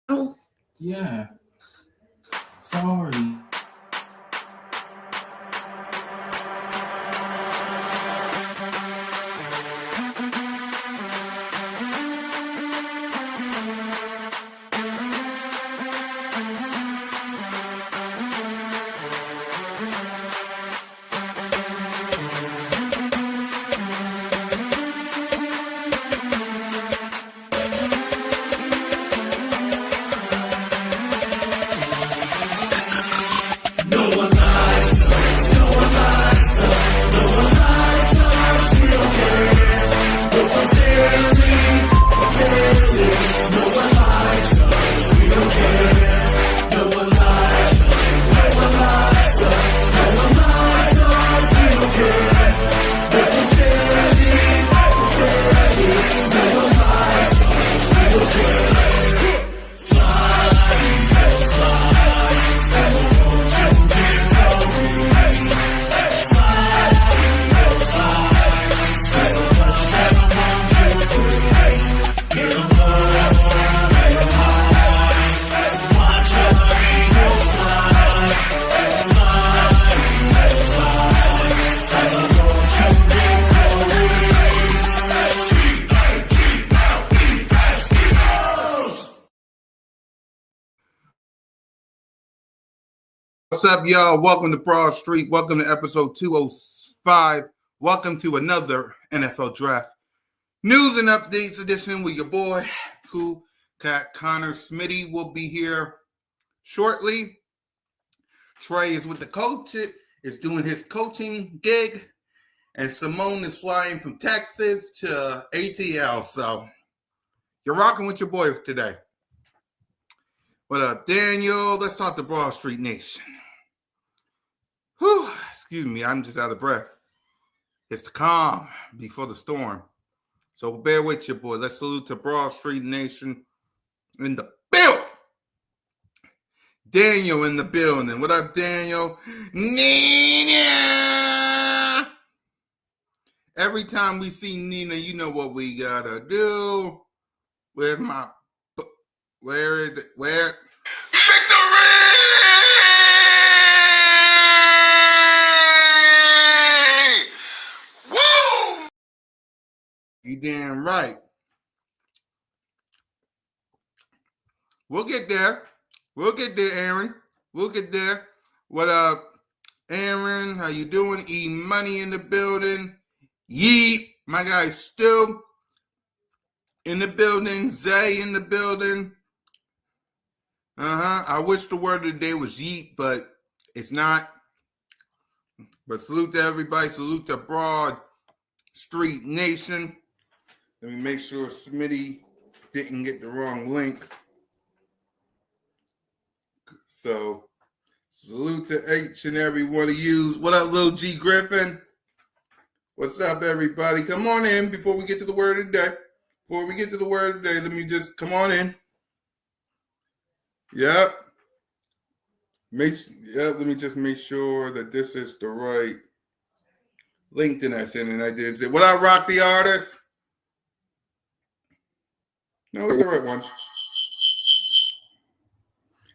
Oh, yeah. Sorry. What's up, y'all? Welcome to Broad Street. Welcome to episode 205. Welcome to another NFL Draft News and Updates edition with your boy, Cool Cat Connor. Smitty will be here shortly. Trey is with the coach, is doing his coaching gig, and Simone is flying from Texas to ATL. So you're rocking with your boy today. What up, Daniel? Let's talk to Broad Street Nation. Whew, excuse me, I'm just out of breath. It's the calm before the storm. So bear with your boy. Let's salute to Broad Street Nation in the building. Daniel in the building. What up, Daniel? Nina! Every time we see Nina, you know what we gotta do. Where's my... Where is it? Where? You damn right. We'll get there. We'll get there, Aaron. We'll get there. What up, Aaron? How you doing? E-Money in the building. Yeet. My guy's still in the building. Zay in the building. I wish the word of the day was yeet, but it's not. But salute to everybody. Salute to Broad Street Nation. Let me make sure Smitty didn't get the wrong link. So, salute to each and every one of you. What up, Lil G Griffin? What's up, everybody? Come on in before we get to the word of the day. Before we get to the word of the day, let me just come on in. Yep. Let me just make sure that this is the right LinkedIn I sent, and I didn't say, what up, Rock the Artist? No, it's the right one.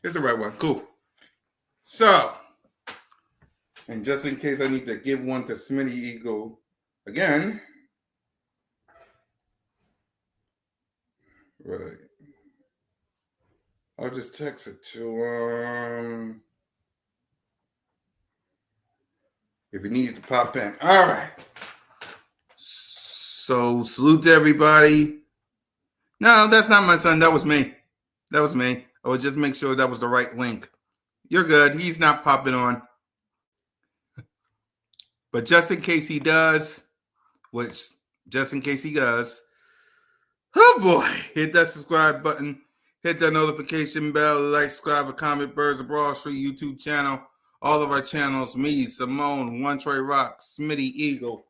It's the right one. Cool. So, and just in case I need to give one to Smitty Eagle again. Right. I'll just text it to if he needs to pop in. All right. So, salute to everybody. No, that's not my son. That was me. That was me. I would just make sure that was the right link. You're good. He's not popping on. But just in case he does, oh boy, hit that subscribe button. Hit that notification bell. Like, subscribe, comment, Birds of Broad Street YouTube channel. All of our channels. Me, Simone, One Trey Rock, Smitty Eagle.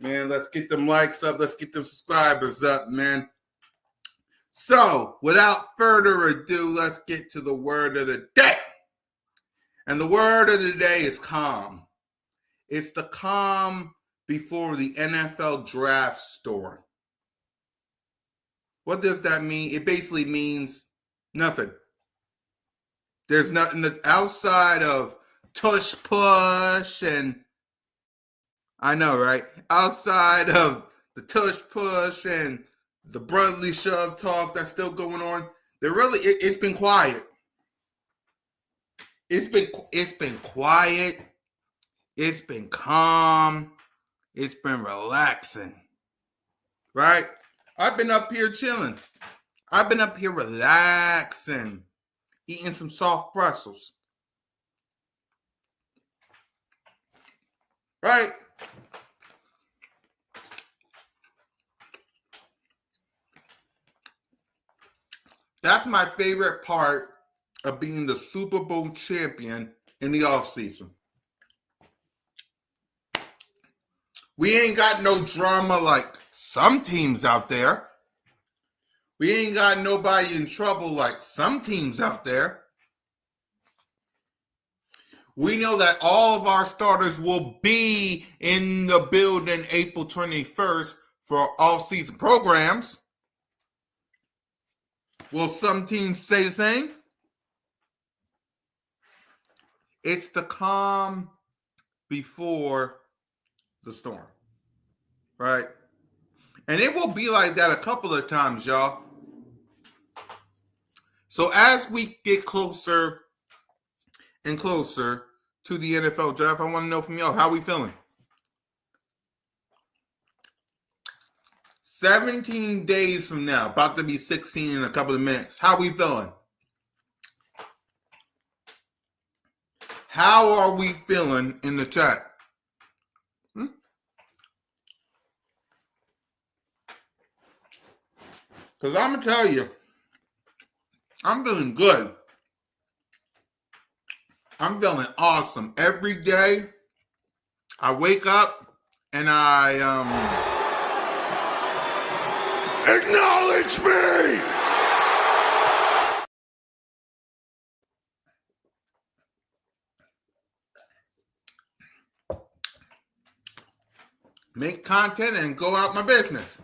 Man, let's get them likes up. Let's get them subscribers up, man. So, without further ado, let's get to the word of the day. And the word of the day is calm. It's the calm before the NFL draft storm. What does that mean? It basically means Nothing. There's nothing that's outside of tush push and I know, right? Outside of the tush push and the brotherly shove talk that's still going on, it's been quiet. It's been quiet. It's been calm. It's been relaxing. Right? I've been up here chilling. I've been up here relaxing, eating some soft Brussels. Right? That's my favorite part of being the Super Bowl champion in the offseason. We ain't got no drama like some teams out there. We ain't got nobody in trouble like some teams out there. We know that all of our starters will be in the building April 21st for off-season programs. Will some teams say the same? It's the calm before the storm, right? And it will be like that a couple of times, y'all. So as we get closer and closer to the NFL draft, I want to know from y'all, how we feeling? 17 days from now, about to be 16 in a couple of minutes. How we feeling? How are we feeling in the chat? Because I'm going to tell you, I'm feeling good. I'm feeling awesome. Every day, I wake up and I acknowledge me! Make content and go out my business.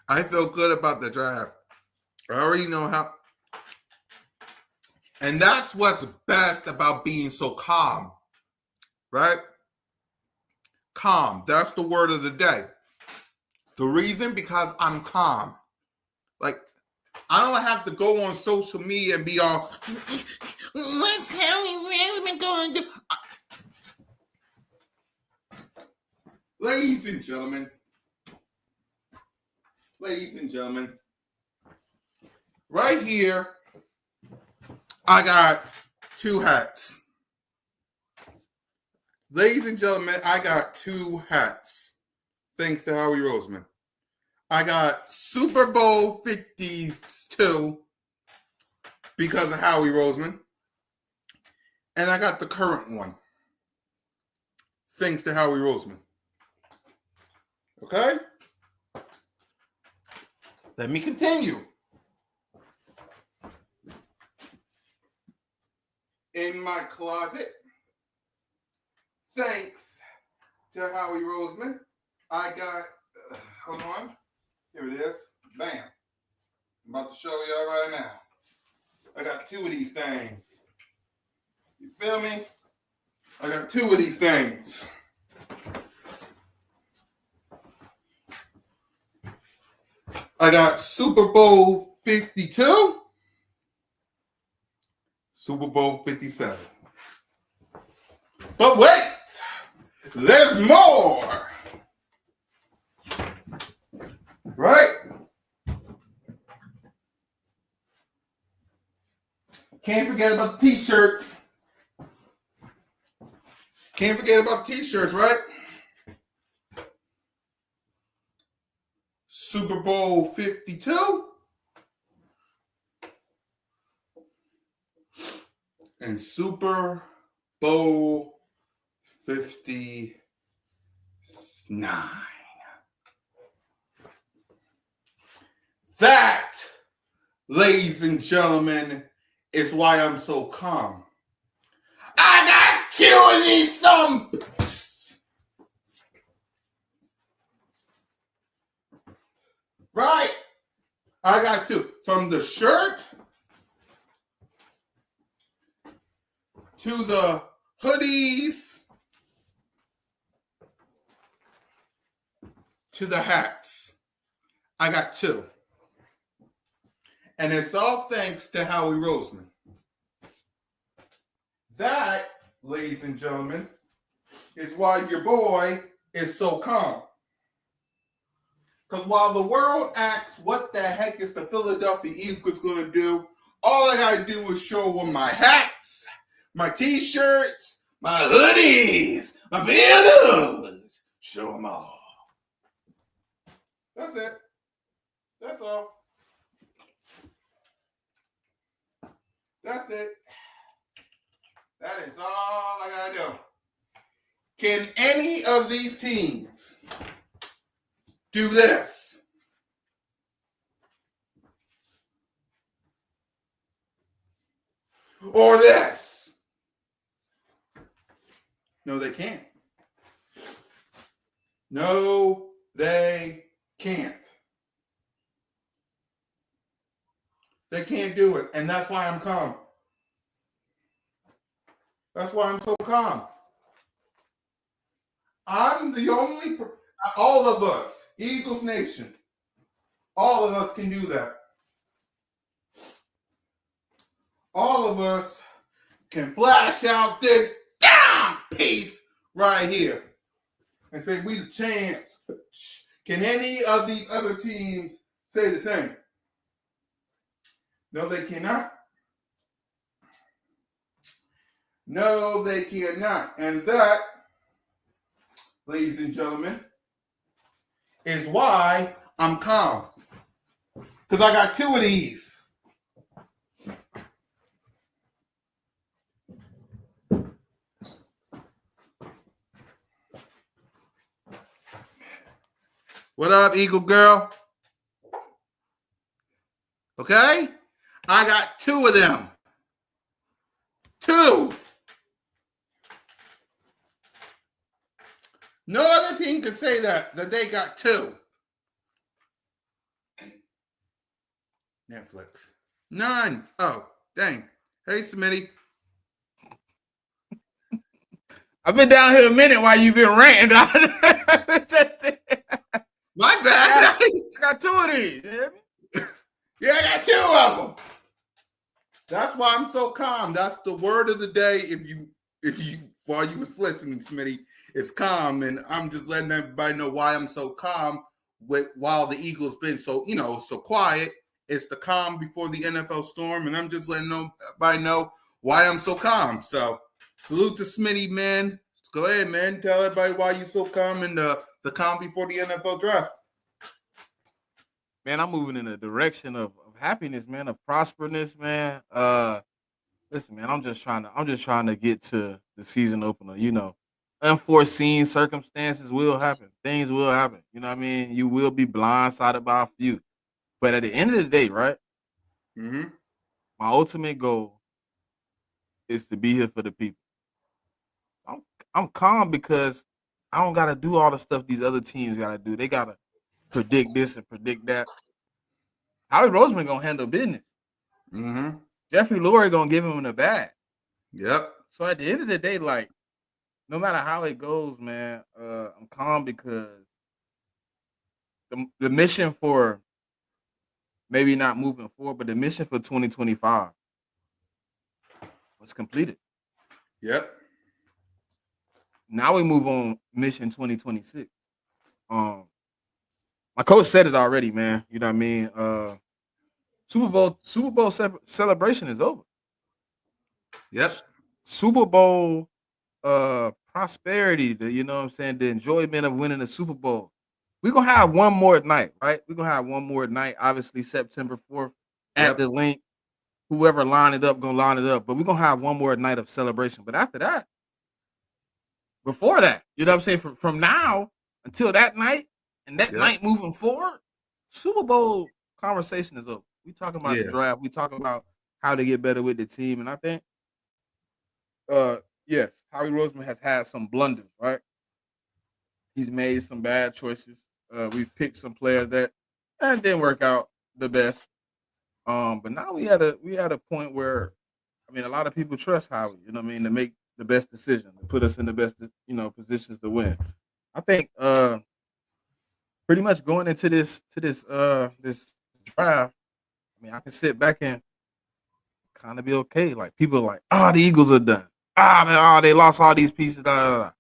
I feel good about the draft. I already know how. And that's what's best about being so calm, right? Calm. That's the word of the day. The reason, because I'm calm. Like, I don't have to go on social media and be all, what's Howie going to do? Ladies and gentlemen, right here, I got two hats. Ladies and gentlemen, I got two hats. Thanks to Howie Roseman. I got Super Bowl 52 because of Howie Roseman. And I got the current one. Thanks to Howie Roseman. Okay? Let me continue. In my closet, thanks to Howie Roseman, I got, hold on, here it is, bam. I'm about to show y'all right now. I got two of these things. You feel me? I got two of these things. I got Super Bowl 52, Super Bowl 57. But wait, there's more. Right? Can't forget about the t-shirts. Can't forget about the t-shirts, right? Super Bowl 52 and Super Bowl 59. That, ladies and gentlemen, is why I'm so calm. I got two of these some. I got two. From the shirt to the hoodies to the hats. I got two. And it's all thanks to Howie Roseman. That, ladies and gentlemen, is why your boy is so calm. Because while the world asks what the heck is the Philadelphia Eagles going to do, all I got to do is show them my hats, my t-shirts, my hoodies, my banners. Show them all. That's it. That's all. That's it. That is all I got to do. Can any of these teams do this? Or this? No, they can't. No, they can't. They can't do it. And that's why I'm calm. That's why I'm so calm. I'm the only, all of us, Eagles Nation, all of us can do that. All of us can flash out this piece right here and say we the champs. Can any of these other teams say the same? No, they cannot. No, they cannot. And that, ladies and gentlemen, is why I'm calm. Because I got two of these. What up, Eagle girl? Okay? I got two of them. Two. No other team can say that they got two. Netflix. None. Oh, dang. Hey, Smitty. I've been down here a minute while you've been ranting. My bad. I got two of these. Yeah, I got two of them. That's why I'm so calm. That's the word of the day. If you, while you was listening, Smitty, it's calm, and I'm just letting everybody know why I'm so calm. While the Eagles been so so quiet, it's the calm before the NFL storm, and I'm just letting everybody know why I'm so calm. So salute to Smitty, man. Go ahead, man. Tell everybody why you so calm and the calm before the NFL draft. Man, I'm moving in a direction of happiness, man, of prosperousness, man. Listen, man, I'm just trying to get to the season opener. Unforeseen circumstances will happen. Things will happen. You know what I mean? You will be blindsided by a few. But at the end of the day, right? Mm-hmm. My ultimate goal is to be here for the people. I'm calm because I don't gotta do all the stuff these other teams gotta do. They gotta predict this and predict that. Howie Roseman gonna handle business. Mm-hmm. Jeffrey Lurie gonna give him the bag. Yep. So at the end of the day, like, no matter how it goes, man, I'm calm because the mission for maybe not moving forward, but the mission for 2025 was completed. Yep. Now we move on mission 2026. My coach said it already, man. You know what I mean? Super Bowl celebration is over. Yep. Super Bowl prosperity, you know what I'm saying, the enjoyment of winning the Super Bowl. We're gonna have one more night, right? We're gonna have one more night, obviously September 4th at the link. Whoever line it up gonna line it up, but we're gonna have one more night of celebration. But after that, before that, you know what I'm saying, from now until that night and that night moving forward, Super Bowl conversation is over. We talking about the draft. We talking about how to get better with the team, and I think yes, Howie Roseman has had some blunders, right? He's made some bad choices. We've picked some players that didn't work out. the best. But now we had a point where, I mean, a lot of people trust Howie. You know what I mean, to make the best decision, to put us in the best positions to win. I think pretty much going into this draft. I mean, I can sit back and kind of be okay. Like people are like, the Eagles are done. They lost all these pieces. Da, da, da.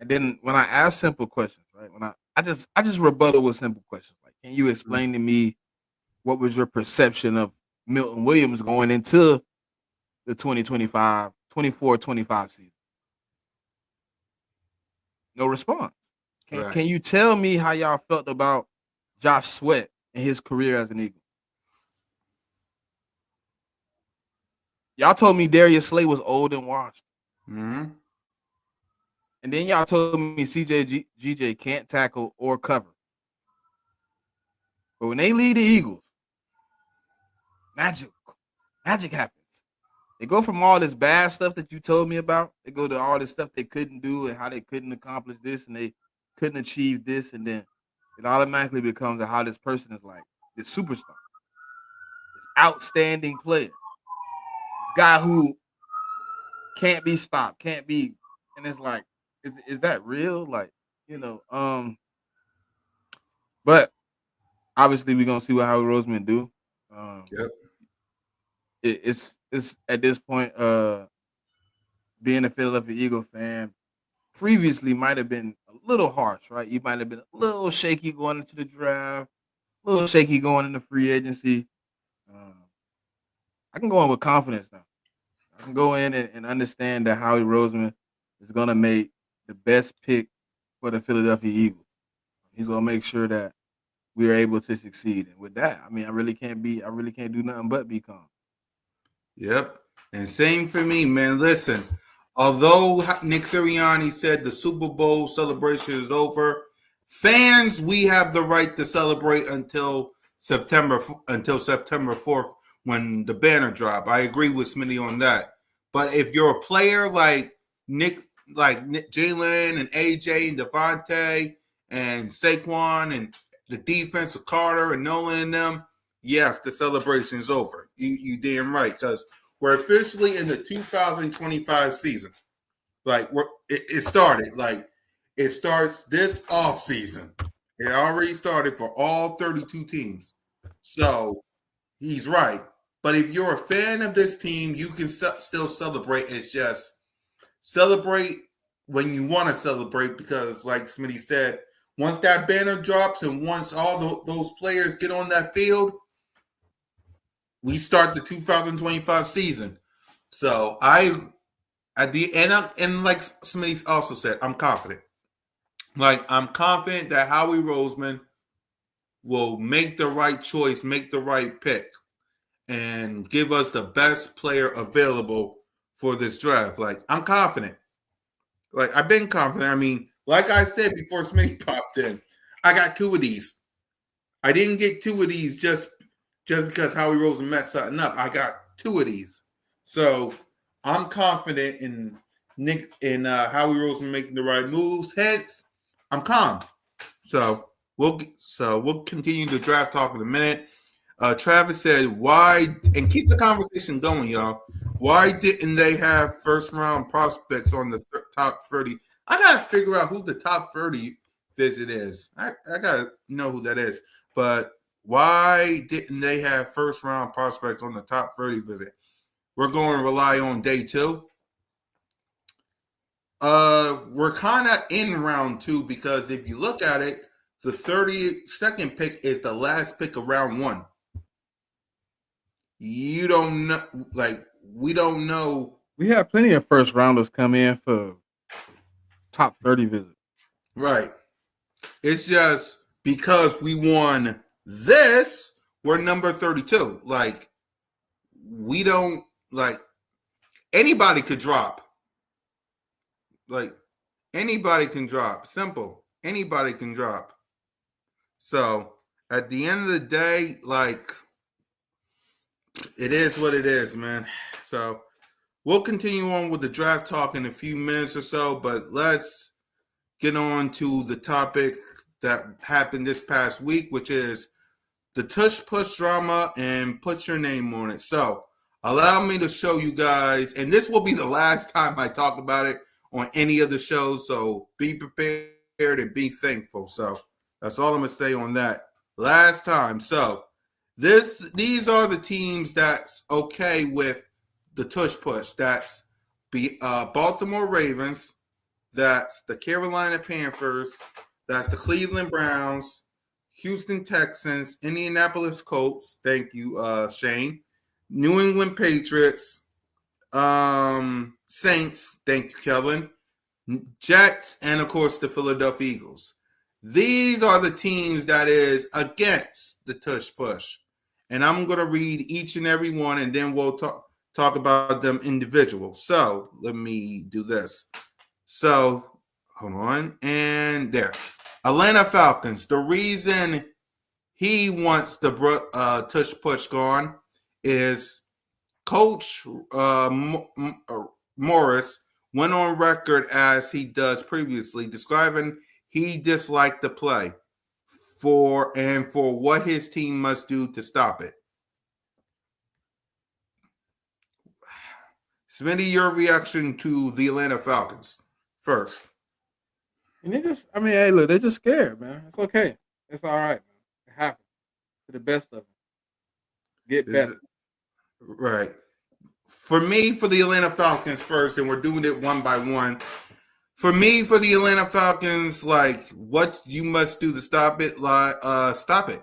And then when I ask simple questions, right? When I just rebuttal with simple questions. Like, can you explain to me what was your perception of Milton Williams going into the 24-25 season? No response. Right. Can you tell me how y'all felt about Josh Sweat and his career as an Eagle? Y'all told me Darius Slay was old and washed. Mm-hmm. And then y'all told me GJ can't tackle or cover. But when they lead the Eagles, magic happens. They go from all this bad stuff that you told me about, they go to all this stuff they couldn't do and how they couldn't accomplish this and they couldn't achieve this, and then it automatically becomes how this person is like this superstar, this outstanding player, this guy who can't be stopped, can't be, and it's like, is that real? Like, but obviously we're gonna see what Howie Roseman do. Yep. It's at this point, being a Philadelphia Eagle fan previously might have been a little harsh, right? You might have been a little shaky going into the draft, a little shaky going into free agency. I can go in with confidence now. I can go in and understand that Howie Roseman is going to make the best pick for the Philadelphia Eagles. He's going to make sure that we are able to succeed. And with that, I mean, I really can't do nothing but be calm. Yep. And same for me, man. Listen, although Nick Sirianni said the Super Bowl celebration is over, fans, we have the right to celebrate until September 4th when the banner drop. I agree with Smitty on that. But if you're a player like Nick Jalen and AJ and Devontae and Saquon and the defense of Carter and Nolan and them, yes, the celebration is over. You damn right, because we're officially in the 2025 season. Like it started. Like it starts this off season. It already started for all 32 teams. So he's right. But if you're a fan of this team, you can still celebrate. It's just celebrate when you want to celebrate, because, like Smitty said, once that banner drops and once all those players get on that field, we start the 2025 season. So at the end, and like Smitty also said, I'm confident. Like, I'm confident that Howie Roseman will make the right choice, make the right pick, and give us the best player available for this draft. Like, I'm confident. Like, I've been confident. I mean, like I said before Smitty popped in, I got two of these. I didn't get two of these just because Howie Roseman messed something up. I got two of these. So I'm confident in Howie Roseman making the right moves. Hence, I'm calm. So we'll continue the draft talk in a minute. Travis said, "Why?" And keep the conversation going, y'all. Why didn't they have first round prospects on the top 30? I gotta figure out who the top 30 visit is. I gotta know who that is. But why didn't they have first round prospects on the top 30 visit? We're going to rely on day 2. We're kind of in round 2, because if you look at it, the 32nd pick is the last pick of round 1. You don't know, like, we don't know. We have plenty of first rounders come in for top 30 visits. Right. It's just because we won this, we're number 32. Like, we don't, like, anybody could drop. Like, anybody can drop. Simple. Anybody can drop. So, at the end of the day, like, it is what it is, man. So, we'll continue on with the draft talk in a few minutes or so, but let's get on to the topic that happened this past week, which is the tush push drama and put your name on it. So allow me to show you guys, and this will be the last time I talk about it on any of the shows. So be prepared and be thankful. So that's all I'm gonna say on that. Last time. So these are the teams that's okay with the tush push. That's Baltimore Ravens. That's the Carolina Panthers. That's the Cleveland Browns, Houston Texans, Indianapolis Colts. Thank you, Shane. New England Patriots, Saints. Thank you, Kevin. Jets, and of course the Philadelphia Eagles. These are the teams that is against the tush push, and I'm going to read each and every one, and then we'll talk about them individual. So let me do this. So hold on, and there. Atlanta Falcons. The reason he wants the tush push gone is Coach Morris went on record as he does previously, describing he disliked the play for what his team must do to stop it. Smitty, your reaction to the Atlanta Falcons first. And hey, look, they're just scared, man. It's okay. It's all right, man. It happens to the best of them. Get better. Right. For me, for the Atlanta Falcons first, and we're doing it one by one. For me, for the Atlanta Falcons, like what you must do to stop it, stop it.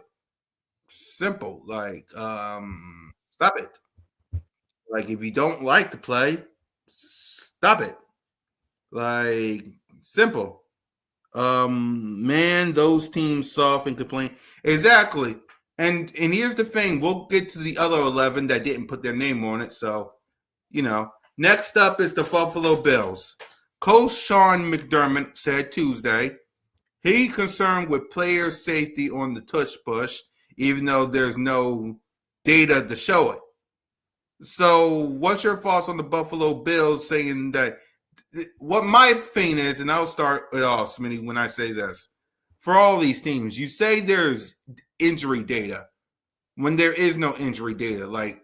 Simple. Stop it. Like if you don't like the play, stop it. Like simple. Man, those teams soft and complain. Exactly. And here's the thing, we'll get to the other 11 that didn't put their name on it. So, next up is the Buffalo Bills. Coach Sean McDermott said Tuesday he concerned with player safety on the tush push, even though there's no data to show it. So, what's your thoughts on the Buffalo Bills saying that? What my thing is, and I'll start it off, Smitty, when I say this. For all these teams, you say there's injury data when there is no injury data. Like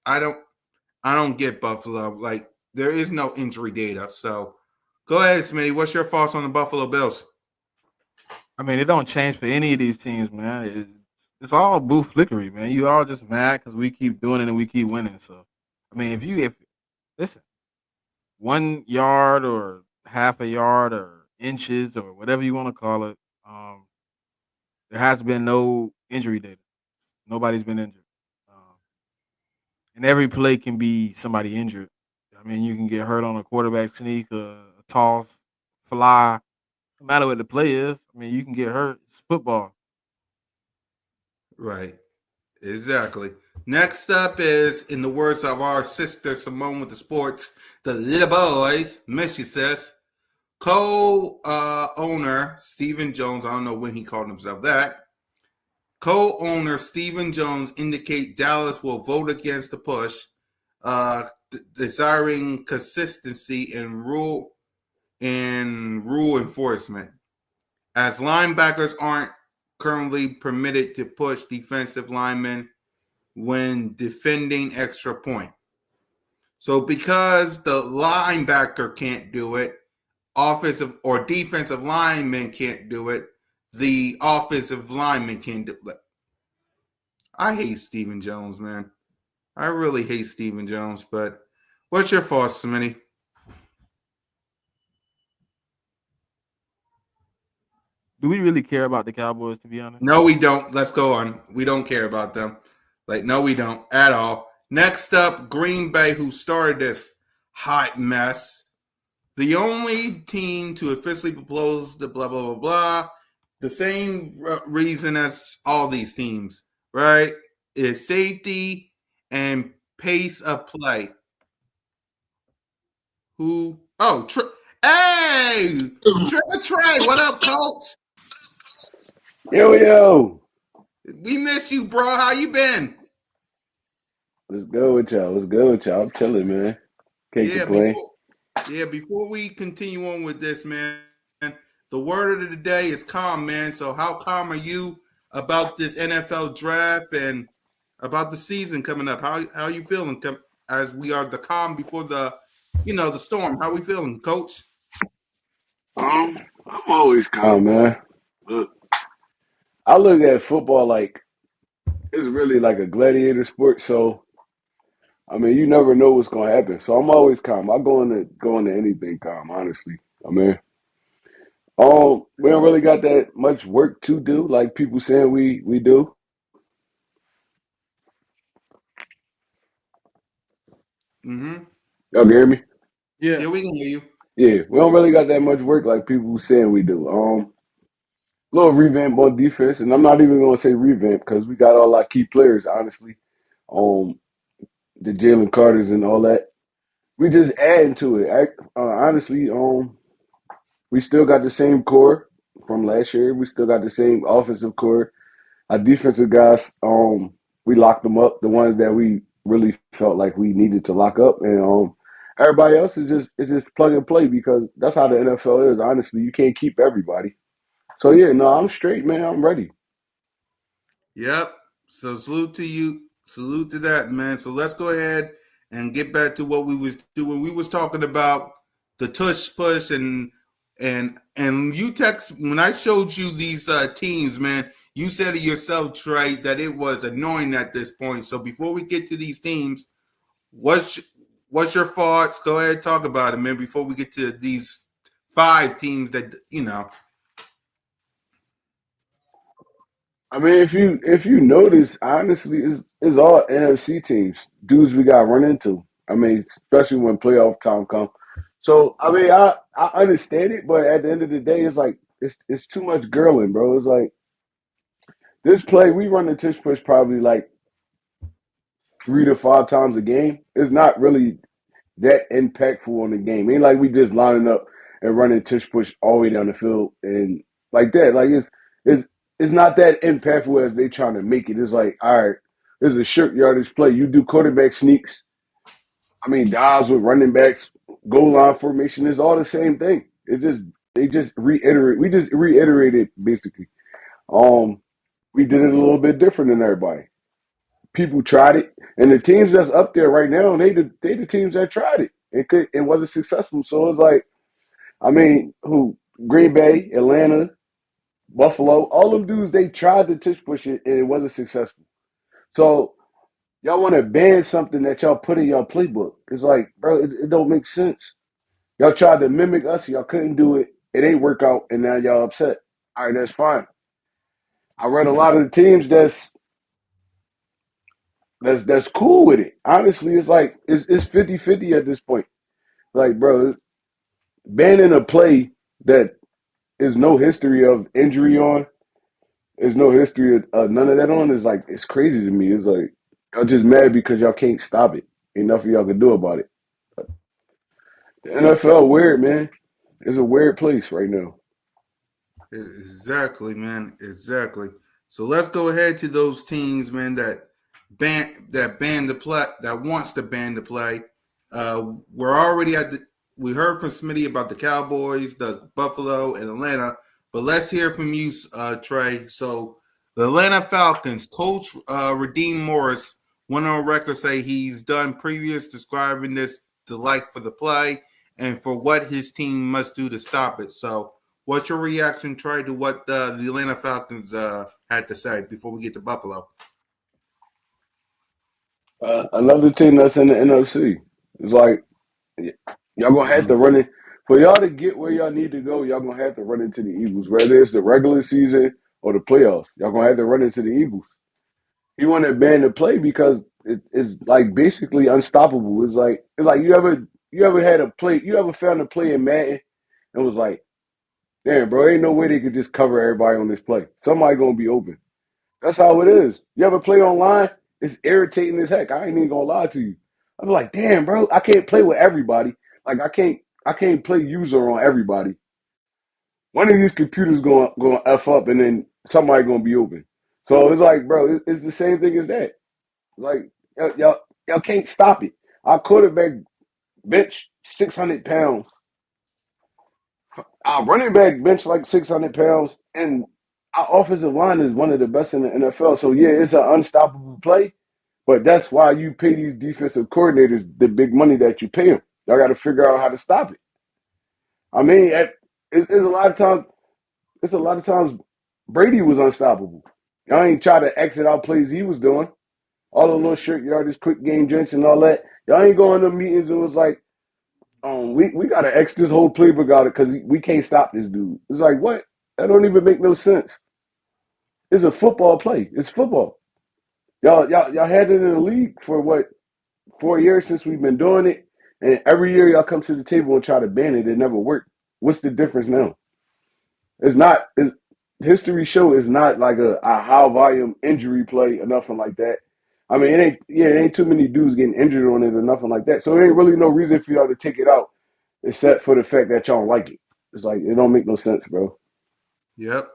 I don't get Buffalo. Like there is no injury data. So go ahead, Smitty. What's your thoughts on the Buffalo Bills? I mean, it don't change for any of these teams, man. It's all boo flickery, man. You all just mad because we keep doing it and we keep winning. So, I mean, if listen, 1 yard or half a yard or inches or whatever you want to call it, there has been no injury data. Nobody's been injured, and every play can be somebody injured. I mean, you can get hurt on a quarterback sneak, a toss, fly. No matter what the play is, I mean, you can get hurt. It's football. Right. Exactly. Next up is, in the words of our sister Simone with the sports, the little boys, Missy says, co-owner Stephen Jones, I don't know when he called himself that, co-owner Stephen Jones indicate Dallas will vote against the push, desiring consistency in rule enforcement, as linebackers aren't currently permitted to push defensive linemen when defending extra point. So because the linebacker can't do it, offensive or defensive lineman can't do it, the offensive lineman can't do it. I hate Stephen Jones, man. I really hate Stephen Jones, but what's your thoughts, Smitty? Do we really care about the Cowboys, to be honest? No, we don't. Let's go on. We don't care about them. No, we don't at all. Next up, Green Bay, who started this hot mess. The only team to officially propose the blah, blah, blah, blah. The same reason as all these teams, right? Is safety and pace of play. Who? Oh, hey! Trevor Trey, what up, coach? Yo. We miss you, bro. How you been? Let's go with y'all. I'm chilling, man. Can't complain. Before we continue on with this, man, the word of the day is calm, man. So how calm are you? about this NFL draft and about the season coming up. How you feeling as we are the calm before the storm? How we feeling, Coach? I'm always calm, man. Look, I look at football like it's really like a gladiator sport. So I mean, you never know what's gonna happen. So I'm always calm. I go into anything calm, honestly. I mean, we don't really got that much work to do, like people saying we do. Mm-hmm. Y'all can hear me? Yeah. Yeah, we can hear you. Yeah, we don't really got that much work like people saying we do. Little revamp on defense, and I'm not even gonna say revamp because we got all our key players, honestly. Um, the Jalen Carters and all that. We just adding to it. Honestly, we still got the same core from last year. We still got the same offensive core. Our defensive guys, we locked them up. The ones that we really felt like we needed to lock up, and everybody else is just plug and play because that's how the NFL is. Honestly, you can't keep everybody. So yeah, no, I'm straight, man. I'm ready. Yep. So salute to you. Salute to that, man. So let's go ahead and get back to what we was doing. We was talking about the tush push and you text when I showed you these teams, man. You said to yourself, Trey, that it was annoying at this point. So before we get to these teams, what's what's your thoughts? Go ahead, talk about it, man. Before we get to these 5 teams that. I mean, if you notice, honestly, it's all NFC teams, dudes we got run into. I mean, especially when playoff time comes. So I mean, I understand it, but at the end of the day, it's like it's too much girling, bro. It's like this play we run the tush push probably like 3 to 5 times a game. It's not really that impactful on the game. Ain't like we just lining up and running tush push all the way down the field and like that. Like it's not that impactful as they trying to make it. It's like, all right, this is a short yardage play. You do quarterback sneaks. I mean, dives with running backs, goal line formation is all the same thing. It just they just reiterate. We just reiterated basically. Um, we did it a little bit different than everybody. People tried it, and the teams that's up there right now, they the teams that tried it. It wasn't successful. So it's like, I mean, who Green Bay, Atlanta, Buffalo, all them dudes they tried to tush push it and it wasn't successful. So y'all want to ban something that y'all put in y'all playbook? It's like, bro, it don't make sense. Y'all tried to mimic us, y'all couldn't do it. It ain't work out, and now y'all upset. All right, that's fine. I read a lot of the teams that's cool with it. Honestly, it's like it's 50-50 at this point. Like, bro, banning a play that is no history of injury on, is no history of none of that on is like it's crazy to me. It's like y'all just mad because y'all can't stop it. Ain't nothing y'all can do about it. The NFL weird, man. It's a weird place right now. Exactly, man. Exactly. So let's go ahead to those teams, man, that ban the play that wants to ban the play. We're already we heard from Smitty about the Cowboys, the Buffalo, and Atlanta, but let's hear from you, Trey. So the Atlanta Falcons, Coach Raheem Morris went on record say he's done previous describing this the like for the play and for what his team must do to stop it. So what's your reaction, Trey, to what the Atlanta Falcons had to say before we get to Buffalo? Another team that's in the NFC. It's like y'all gonna have to run it for y'all to get where y'all need to go. Y'all gonna have to run into the Eagles, whether it's the regular season or the playoffs. Y'all gonna have to run into the Eagles. He want to ban the play because it's like basically unstoppable. It's like you ever had a play you ever found a play in Madden and was like, damn, bro, ain't no way they could just cover everybody on this play. Somebody gonna be open. That's how it is. You ever play online? It's irritating as heck. I ain't even gonna lie to you. I'm like, damn, bro, I can't play with everybody. Like I can't play user on everybody. One of these computers going f up, and then somebody gonna be open. So it's like, bro, it's the same thing as that. Like y'all can't stop it. Our quarterback bench 600 pounds. Our running back bench like 600 pounds, and our offensive line is one of the best in the NFL. So yeah, it's an unstoppable play, but that's why you pay these defensive coordinators the big money that you pay them. Y'all got to figure out how to stop it. I mean, it's a lot of times. It's a lot of times Brady was unstoppable. Y'all ain't try to exit out plays he was doing. All the little short yardage, quick game drinks, and all that. Y'all ain't going to meetings and was like, we got to X this whole playbook out it because we can't stop this dude. It's like, what? That don't even make no sense. It's a football play. It's football. Y'all had it in the league for what, 4 years since we've been doing it, and every year y'all come to the table and try to ban it. It never worked. What's the difference now? It's not. History show is not like a high volume injury play or nothing like that. I mean, it ain't. Yeah, it ain't too many dudes getting injured on it or nothing like that. So there ain't really no reason for y'all to take it out, except for the fact that y'all don't like it. It's like it don't make no sense, bro. Yep.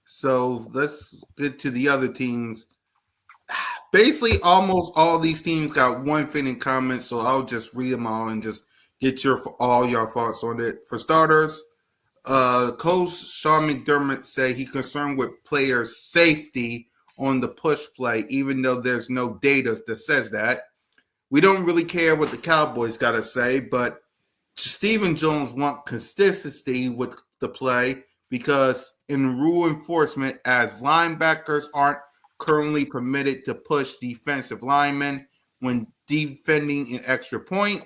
So let's get to the other teams. Basically, almost all these teams got one thing in common. So I'll just read them all and just get all your thoughts on it. For starters, Coach Sean McDermott said he's concerned with player safety on the push play, even though there's no data that says that. We don't really care what the Cowboys got to say, but Stephen Jones wants consistency with the play because in rule enforcement, as linebackers aren't currently permitted to push defensive linemen when defending an extra point.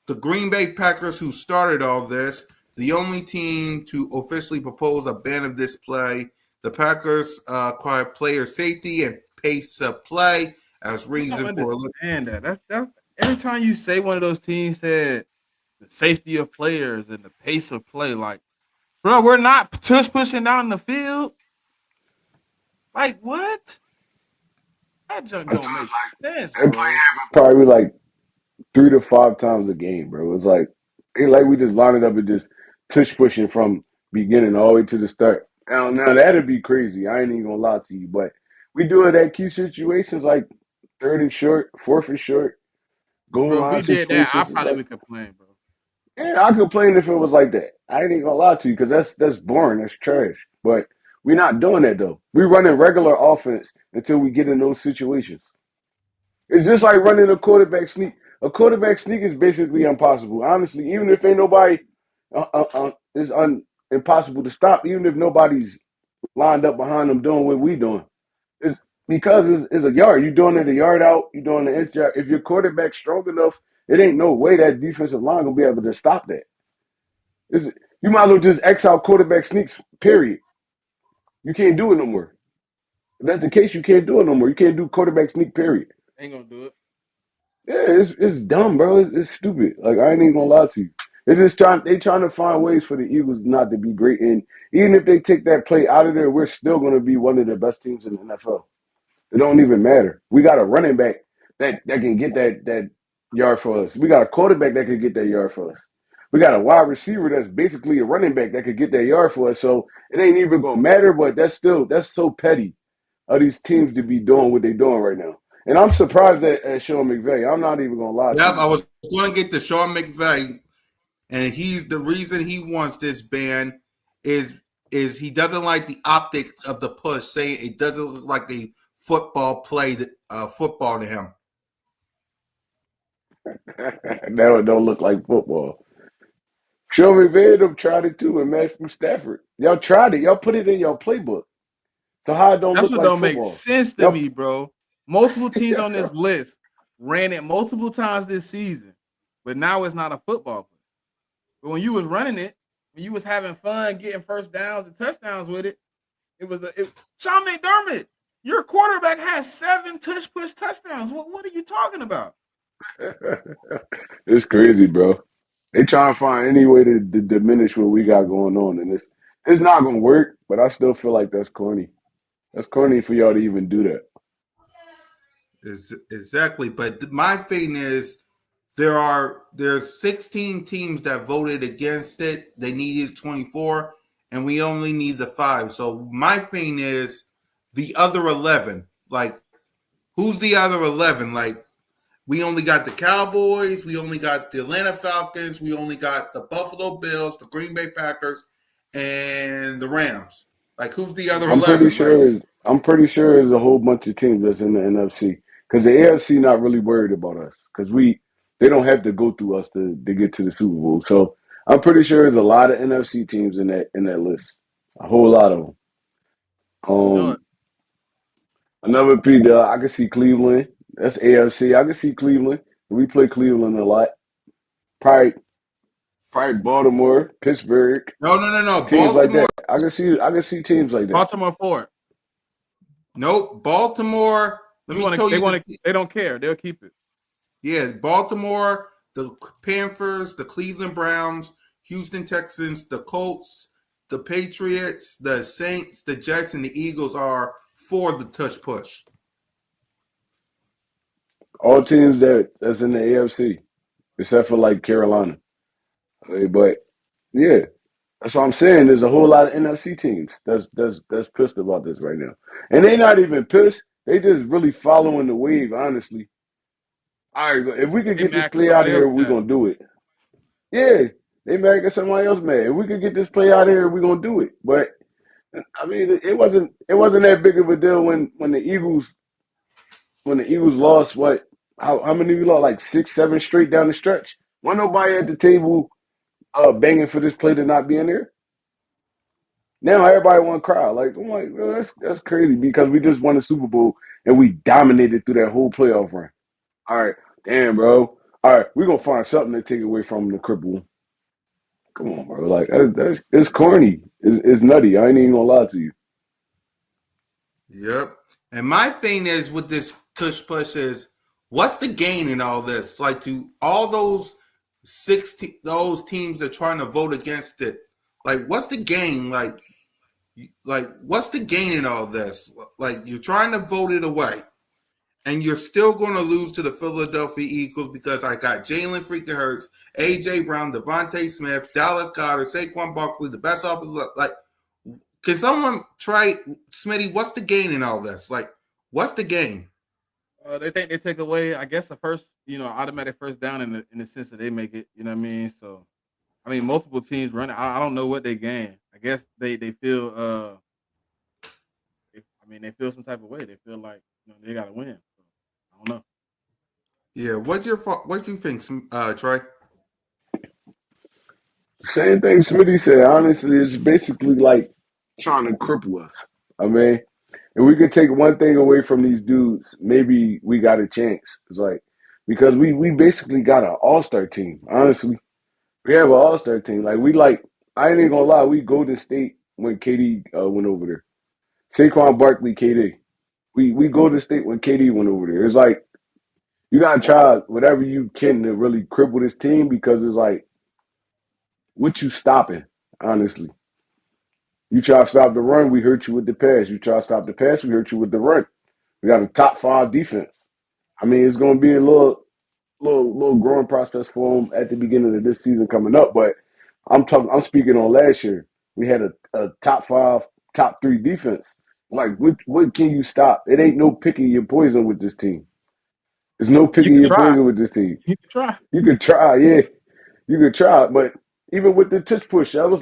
The Green Bay Packers, who started all this, the only team to officially propose a ban of this play. The Packers require player safety and pace of play as I don't reason for understand that. That's every time you say one of those teams said the safety of players and the pace of play, like, bro, we're not tush pushing down the field. Like what? That junk don't make sense, That play bro. happened probably like 3 to 5 times a game, bro. It's like we just line it up and just tush pushing from beginning all the way to the start. Now that'd be crazy. I ain't even gonna lie to you, but we do it at key situations like third and short, fourth and short, goal Bro, if line we did that, I situations. It's probably like, would complain, bro. yeah, I complain if it was like that. I ain't even gonna lie to you because that's boring. That's trash. But we're not doing that though. We're running regular offense until we get in those situations. It's just like running a quarterback sneak. A quarterback sneak is basically impossible. Honestly, even if ain't nobody, it's impossible to stop. Even if nobody's lined up behind them doing what we doing, it's because it's a yard. You doing it a yard out. You doing the inch yard. If your quarterback's strong enough, it ain't no way that defensive line gonna be able to stop that. You might as well just X out quarterback sneaks. Period. You can't do it no more. If that's the case, you can't do it no more. You can't do quarterback sneak. Period. Ain't gonna do it. Yeah, it's dumb, bro. It's stupid. Like I ain't even gonna lie to you. They trying to find ways for the Eagles not to be great. And even if they take that play out of there, we're still gonna be one of the best teams in the NFL. It don't even matter. We got a running back that can get that yard for us. We got a quarterback that can get that yard for us. We got a wide receiver that's basically a running back that could get that yard for us. So it ain't even gonna matter. But that's so petty of these teams to be doing what they're doing right now. And I'm surprised at Sean McVay. I'm not even gonna lie to Yep, you. I was going to get to Sean McVay, and he's the reason he wants this ban is he doesn't like the optics of the push, saying it doesn't look like a football play, football to him. That don't look like football. Sean McVay them tried it too, and Matthew Stafford. Y'all tried it. Y'all put it in your playbook. So how it don't That's look what like don't make football? sense to Y'all, me, bro. Multiple teams on this list ran it multiple times this season, but now it's not a football play. But when you was running it, when you was having fun getting first downs and touchdowns with it, Sean McDermott, your quarterback has 7 tush push touchdowns. What are you talking about? it's crazy, bro. They trying to find any way to diminish what we got going on, and it's not gonna work. But I still feel like that's corny. That's corny for y'all to even do that. Exactly, but my thing is there's 16 teams that voted against it. They needed 24, and we only need the 5. So my thing is the other 11. Like, who's the other 11? Like, we only got the Cowboys, we only got the Atlanta Falcons, we only got the Buffalo Bills, the Green Bay Packers, and the Rams. Like, who's the other I'm pretty 11? Like, sure. I'm pretty sure there's a whole bunch of teams that's in the NFC because the AFC not really worried about us because they don't have to go through us to get to the Super Bowl. So I'm pretty sure there's a lot of NFC teams in that list. A whole lot of them. You know it. Another P. I can see Cleveland. That's AFC. I can see Cleveland. We play Cleveland a lot. Probably, probably Baltimore, Pittsburgh, no. teams like Baltimore. that. I can see teams like that. Baltimore Ford. Nope. Baltimore. Let You me want to? tell you. They don't care. They'll keep it. Yeah, Baltimore, the Panthers, the Cleveland Browns, Houston Texans, the Colts, the Patriots, the Saints, the Jets, and the Eagles are for the tush push. All teams that's in the AFC except for like Carolina. But yeah, that's what I'm saying. There's a whole lot of NFC teams that's pissed about this right now, and they're not even pissed. They just really following the wave. Honestly, all right, if we could They get this mad because play out of somebody else here, we're mad. gonna do it. Yeah, they mad at somebody else mad. If we could get this play out of here, we're gonna do it. But I mean, it wasn't that big of a deal when the Eagles lost. What? How many we lost? Like 6, 7 straight down the stretch. Wasn't nobody at the table banging for this play to not be in there. Now everybody want to cry. Like I'm like, well, that's crazy because we just won the Super Bowl and we dominated through that whole playoff run. All right, damn, bro. All right, we're gonna find something to take away from the cripple. Come on, bro. Like that's it's corny. It's nutty. I ain't even gonna lie to you. Yep. And my thing is with this tush push is what's the gain in all this? Like to all those those teams that are trying to vote against it. Like what's the gain? Like what's the gain in all this? Like you're trying to vote it away. And you're still going to lose to the Philadelphia Eagles because I got Jalen freaking Hurts, A.J. Brown, Devontae Smith, Dallas Goedert, Saquon Barkley, the best offensive. Like, can someone try, Smitty, what's the gain in all this? Like, what's the gain? They think they take away, I guess, the first, automatic first down in the sense that they make it. You know what I mean? So, I mean, multiple teams running. I don't know what they gain. I guess they feel. They feel some type of way. They feel like they got to win. So, I don't know. Yeah, what do you think, Troy? Same thing Smitty said. Honestly, it's basically like trying to cripple us. I mean, if we could take one thing away from these dudes, maybe we got a chance. It's like because we basically got an all-star team. Honestly, we have an all-star team. Like we like I ain't even gonna lie. We Golden State when KD went over there. Saquon Barkley, KD. We Golden State when KD went over there. It's like you gotta try whatever you can to really cripple this team because it's like what you stopping. Honestly, you try to stop the run, we hurt you with the pass. You try to stop the pass, we hurt you with the run. We got a top 5 defense. I mean, it's going to be a little growing process for them at the beginning of this season coming up. But I'm speaking on last year. We had a top 5, top 3 defense. Like, what can you stop? It ain't no picking your poison with this team. There's no You picking could your try. poison with this team. You could try. You could try, yeah, you could try. But even with the touch push, that was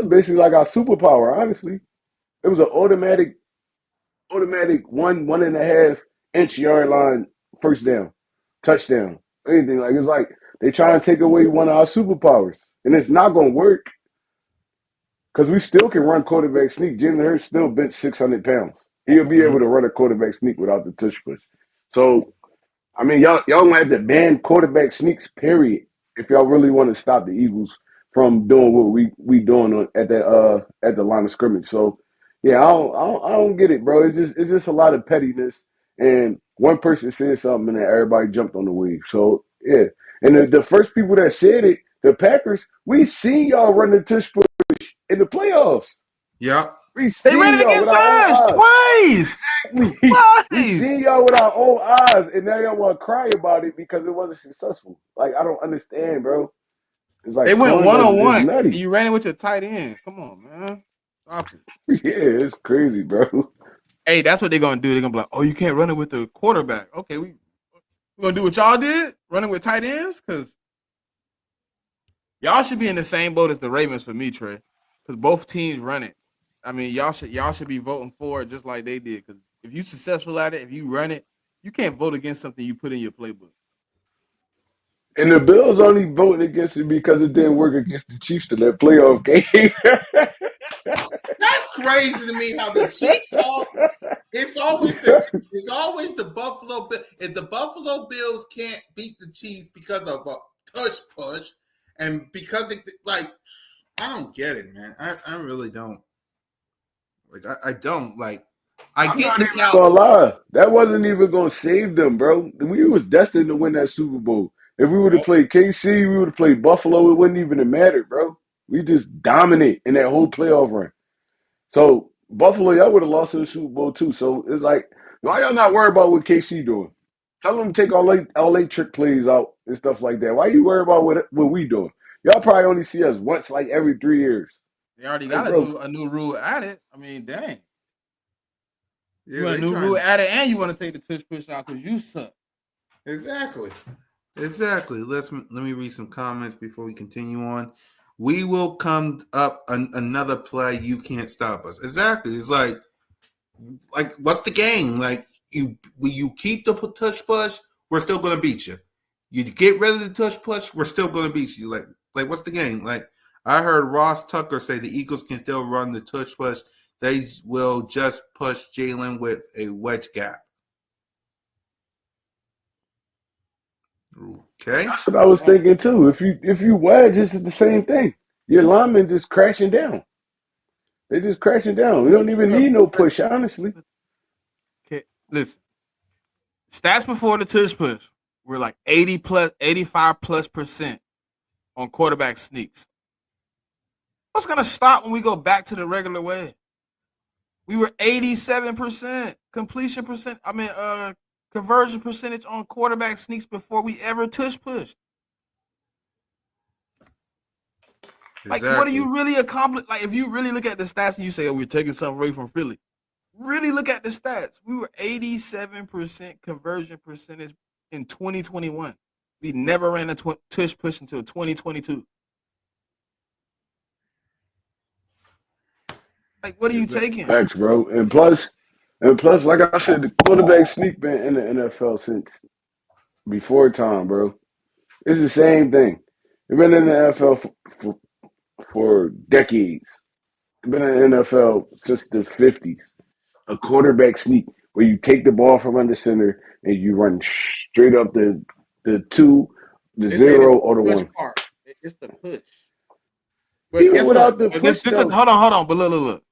basically like our superpower. Honestly, it was an automatic 1.5 inch yard line first down, touchdown, anything like it's like they trying to take away one of our superpowers, and it's not gonna work because we still can run quarterback sneak. Jalen Hurts still bench 600 pounds. He'll be Mm-hmm. able to run a quarterback sneak without the tush push. So I mean, y'all gonna have to ban quarterback sneaks. Period. If y'all really want to stop the Eagles from doing what we doing at the line of scrimmage. So yeah, I don't get it, bro. It's just a lot of pettiness, and one person said something, and then everybody jumped on the wave. So yeah, and the first people that said it, the Packers, we seen y'all run the tush push in the playoffs. Yep. We They ran seen it y'all with against our own us eyes. twice. We Twice. seen y'all with our own eyes, and now y'all want to cry about it because it wasn't successful. Like I don't understand, bro. It's They like went corn. one on It's one, and nutty. you ran it with your tight end. Come on, man. Stop it. Yeah, it's crazy, bro. Hey, that's what they're gonna do. They're gonna be like, "Oh, you can't run it with the quarterback." Okay, we're gonna do what y'all did, running with tight ends, because y'all should be in the same boat as the Ravens for me, Trey. because both teams run it. I mean, y'all should be voting for it just like they did. Because if you're successful at it, if you run it, you can't vote against something you put in your playbook. And the Bills only voted against it because it didn't work against the Chiefs in that playoff game. That's crazy to me how the Chiefs talk. It's always the Buffalo Bills. If the Buffalo Bills can't beat the Chiefs because of a tush push, and because I don't get it, man. I really don't. I don't like. I I'm get not the even Cal. gonna lie. That wasn't even gonna save them, bro. We was destined to win that Super Bowl. If we would have played KC, we would have played Buffalo. It wouldn't even have mattered, bro. We just dominate in that whole playoff run. So Buffalo, y'all would have lost in the Super Bowl too. So it's like, why y'all not worried about what KC doing? Tell them to take all they trick plays out and stuff like that. Why you worried about what we doing? Y'all probably only see us once like every 3 years. They already Like, got bro, a new rule added. I mean, dang. You Yeah, want a they new trying rule added, and you want to take the tush push out because you suck. exactly. Let me read some comments before we continue on. We will come up another play. You can't stop us. Exactly. It's like what's the game? Like you keep the touch push, we're still gonna beat you. You get rid of the touch push, we're still gonna beat you. Like what's the game? Like I heard Ross Tucker say the Eagles can still run the touch push. They will just push Jalen with a wedge gap. Okay. that's what I was thinking too. If you wedge, it's the same thing. Your linemen just crashing down. They just crashing down. We don't even need no push, honestly. Okay, listen. Stats before the tush push were like 85+% on quarterback sneaks. What's gonna stop when we go back to the regular way? We were 87% completion percent. Conversion percentage on quarterback sneaks before we ever tush pushed. Like, what do Exactly. you really accomplish? Like, if you really look at the stats and you say, "Oh, we're taking something away from Philly," really look at the stats. We were 87% conversion percentage in 2021. We never ran a tush push until 2022. Like, what are you taking? Facts, bro. And plus, like I said, the quarterback sneak been in the NFL since before time, bro. It's the same thing. They've been in the NFL for decades. They've been in the NFL since the 50s. A quarterback sneak where you take the ball from under center and you run straight up the two, the They saying it's zero, the or the push one. part. It's the push. But Even guess what? without the But this push, this is though, hold on. But look.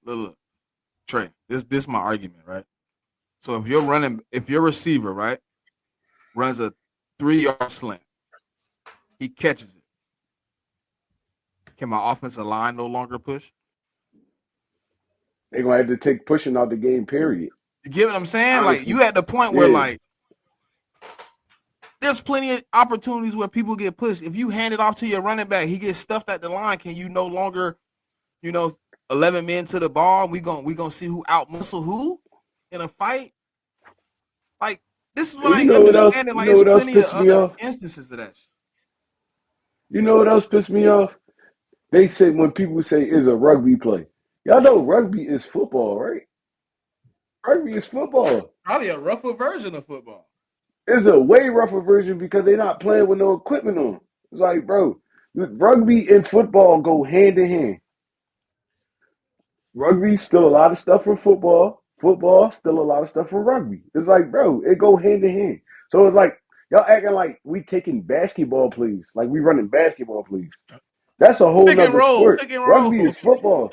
Trey, this is my argument, right? So if your receiver, right, runs a 3-yard slant, he catches it. Can my offensive line no longer push? they're gonna have to take pushing out the game. Period. You get what I'm saying? Like, Honestly, you at the point where, yeah. like, there's plenty of opportunities where people get pushed. If you hand it off to your running back, he gets stuffed at the line. Can you no longer, you know, 11 men to the ball? We gonna see who out muscle who in a fight. Like, this is what And I you ain't know what else? understanding. You Like, know it's what else plenty of pissed me other off? instances of that shit. You know what else pissed me off? They say when people say is a rugby play. Y'all know rugby is football, right? Rugby is football. Probably a rougher version of football. It's a way rougher version because they're not playing with no equipment on. It's like, bro, rugby and football go hand in hand. Rugby still a lot of stuff from football. Football still a lot of stuff from rugby. It's like, bro, it go hand in hand. So it's like y'all acting like we taking basketball plays, like we running basketball plays. That's a whole nother sport. Pick and Rugby is roll. football.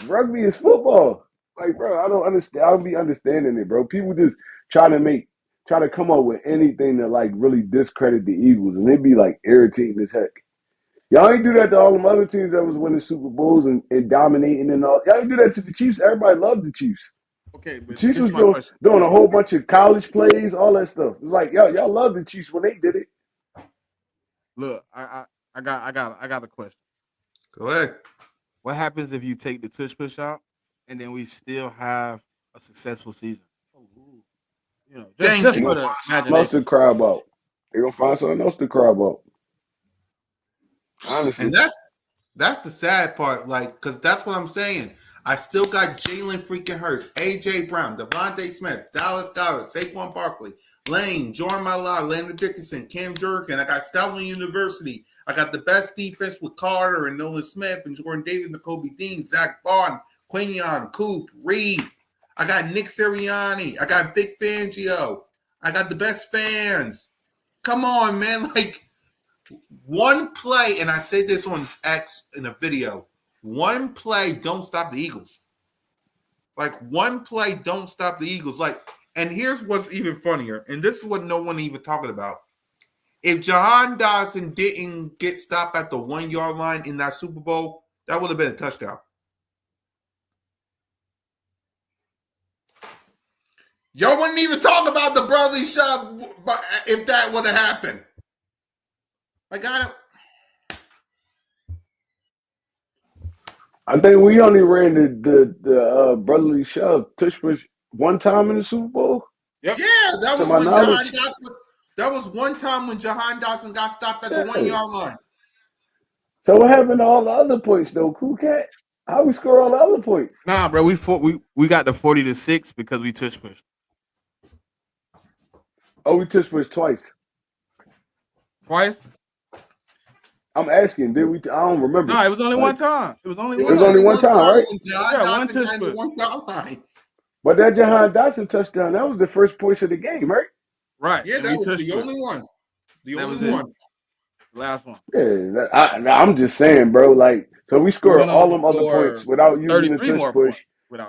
Rugby is football. Like, bro, I don't understand. I don't be understanding it, bro. People just try to come up with anything to like really discredit the Eagles, and they be like irritating as heck. Y'all ain't do that to all them other teams that was winning Super Bowls and dominating and all. Y'all ain't do that to the Chiefs. Everybody loved the Chiefs. Okay, The but Chiefs this is was my question. doing This a is my whole question. bunch of college plays, all that stuff. It's like y'all loved the Chiefs when they did it. Look, I got a question. Go ahead. What happens if you take the tush push out and then we still have a successful season? Oh, Thank just They you. for gonna the find something else imagination. to cry about. They gonna find something else to cry about. And Honestly. that's That's the sad part, like, because that's what I'm saying. I still got Jalen freaking Hurts, A.J. Brown, Devontae Smith, Dallas Goedert, Saquon Barkley, Lane, Jordan Mailata, Landon Dickinson, Cam Jurgen. I got Stoutland University. I got the best defense with Carter and Nolan Smith and Jordan Davis, Nakobe Dean, Zach Bond, Quinion, Coop, Reed. I got Nick Sirianni. I got Vic Fangio. I got the best fans. Come on, man. Like, one play, and I said this on X in a video, one play don't stop the Eagles. Like, one play don't stop the Eagles. Like, and here's what's even funnier, and this is what no one even talking about. If Jahan Dodson didn't get stopped at the 1 yard line in that Super Bowl, that would have been a touchdown. Y'all wouldn't even talk about the brotherly shove if that would have happened. I got it. I think we only ran the brotherly shove tush push one time in the Super Bowl. Yep. Yeah, that was when Jahan Dodson. That was one time when Jahan Dodson got stopped at the 1 yard line. So what happened to all the other points though, Cool Cat? How we score all the other points? Nah, bro, we got the 40-6 because we tush pushed. Oh, we tush pushed twice. Twice? I'm asking, did we? I don't remember. No, it was only one time. It was only one time, right? Yeah, one tush push. But that Jahan Dodson touchdown, that was the first point of the game, right? Right. Yeah, that was the only one. The only one. Last one. Yeah, I'm just saying, bro. Like, so we scored all them other points without using the tush push.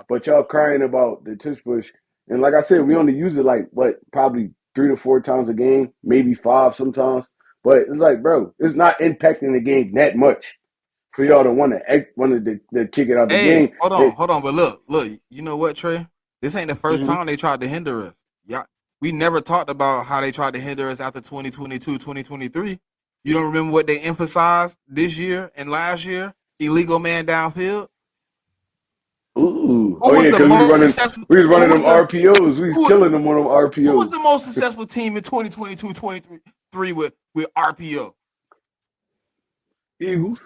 But y'all crying about the tush push. And like I said, we only use it like, probably 3 to 4 times a game, maybe 5 sometimes. But it's like, bro, it's not impacting the game that much for y'all to want to kick it out the game. Hold on. But look, you know what, Trey? This ain't the first time they tried to hinder us. Yeah, we never talked about how they tried to hinder us after 2022, 2023. You don't remember what they emphasized this year and last year? Illegal man downfield. Ooh. Because we was running them RPOs. We was killing them on them RPOs. Who was the most successful team in 2022, 2023 with RPO? Eagles.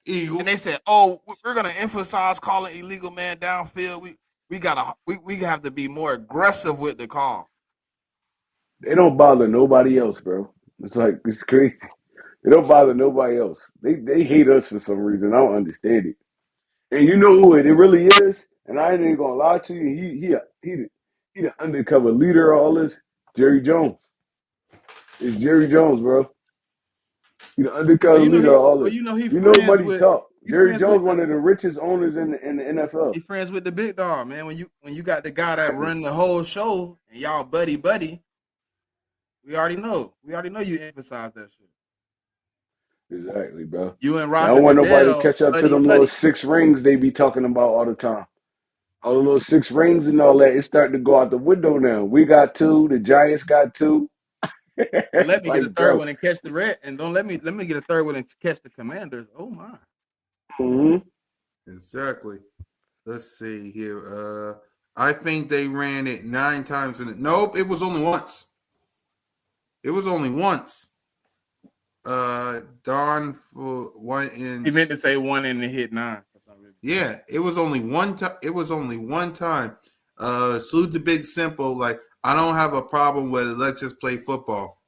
And they said, "Oh, we're gonna emphasize calling illegal man downfield. We have to be more aggressive with the call." They don't bother nobody else, bro. It's crazy. They don't bother nobody else. They hate us for some reason. I don't understand it. And you know who it really is? And I ain't even gonna lie to you. He the undercover leader of all this. Jerry Jones. It's Jerry Jones, bro. He the undercover leader of all this. You know money talk. Jerry Jones, one of the richest owners in the NFL. He friends with the big dog, man. When you got the guy that run the whole show and y'all buddy, we already know. We already know you emphasize that shit. Exactly, bro. You and Roger. I don't want nobody to catch up to them little 6 rings they be talking about all the time. All the little 6 rings and all that, it's starting to go out the window now. We got 2. The Giants got 2. Let me get a third one and catch the red, and don't let me get a third one and catch the Commanders. Oh my. Mm-hmm. Exactly. Let's see here. I think they ran it 9 times in it. Nope, it was only once. It was only once. Darn for 1 inch. He meant to say 1 and it hit 9. Yeah, it was only one time. It was only one time. Salute the Big Simple. Like, I don't have a problem with it. Let's just play football.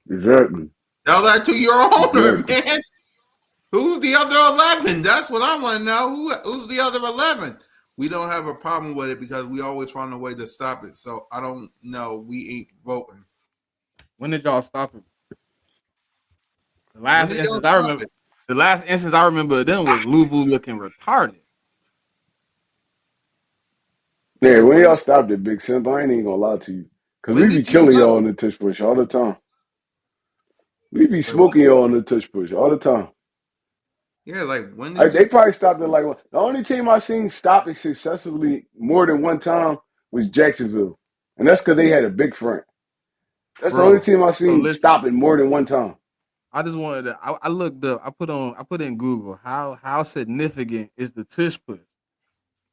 Exactly. Tell that to your owner, man. Who's the other 11? That's what I want to know. Who's the other 11? We don't have a problem with it because we always find a way to stop it. So I don't know. We ain't voting. When did y'all stop it? The last instance I remember then was Louisville looking retarded. Yeah, when y'all stopped it, Big Simp, I ain't even gonna lie to you. Because we be killing y'all on the tush push all the time. We be smoking y'all on the tush push all the time. Yeah, like when they probably stopped it the only team I seen stop it successfully more than one time was Jacksonville. And that's because they had a big front. That's the only team I seen stop it more than one time. I just wanted to. I looked up. I put in Google how significant is the tush push.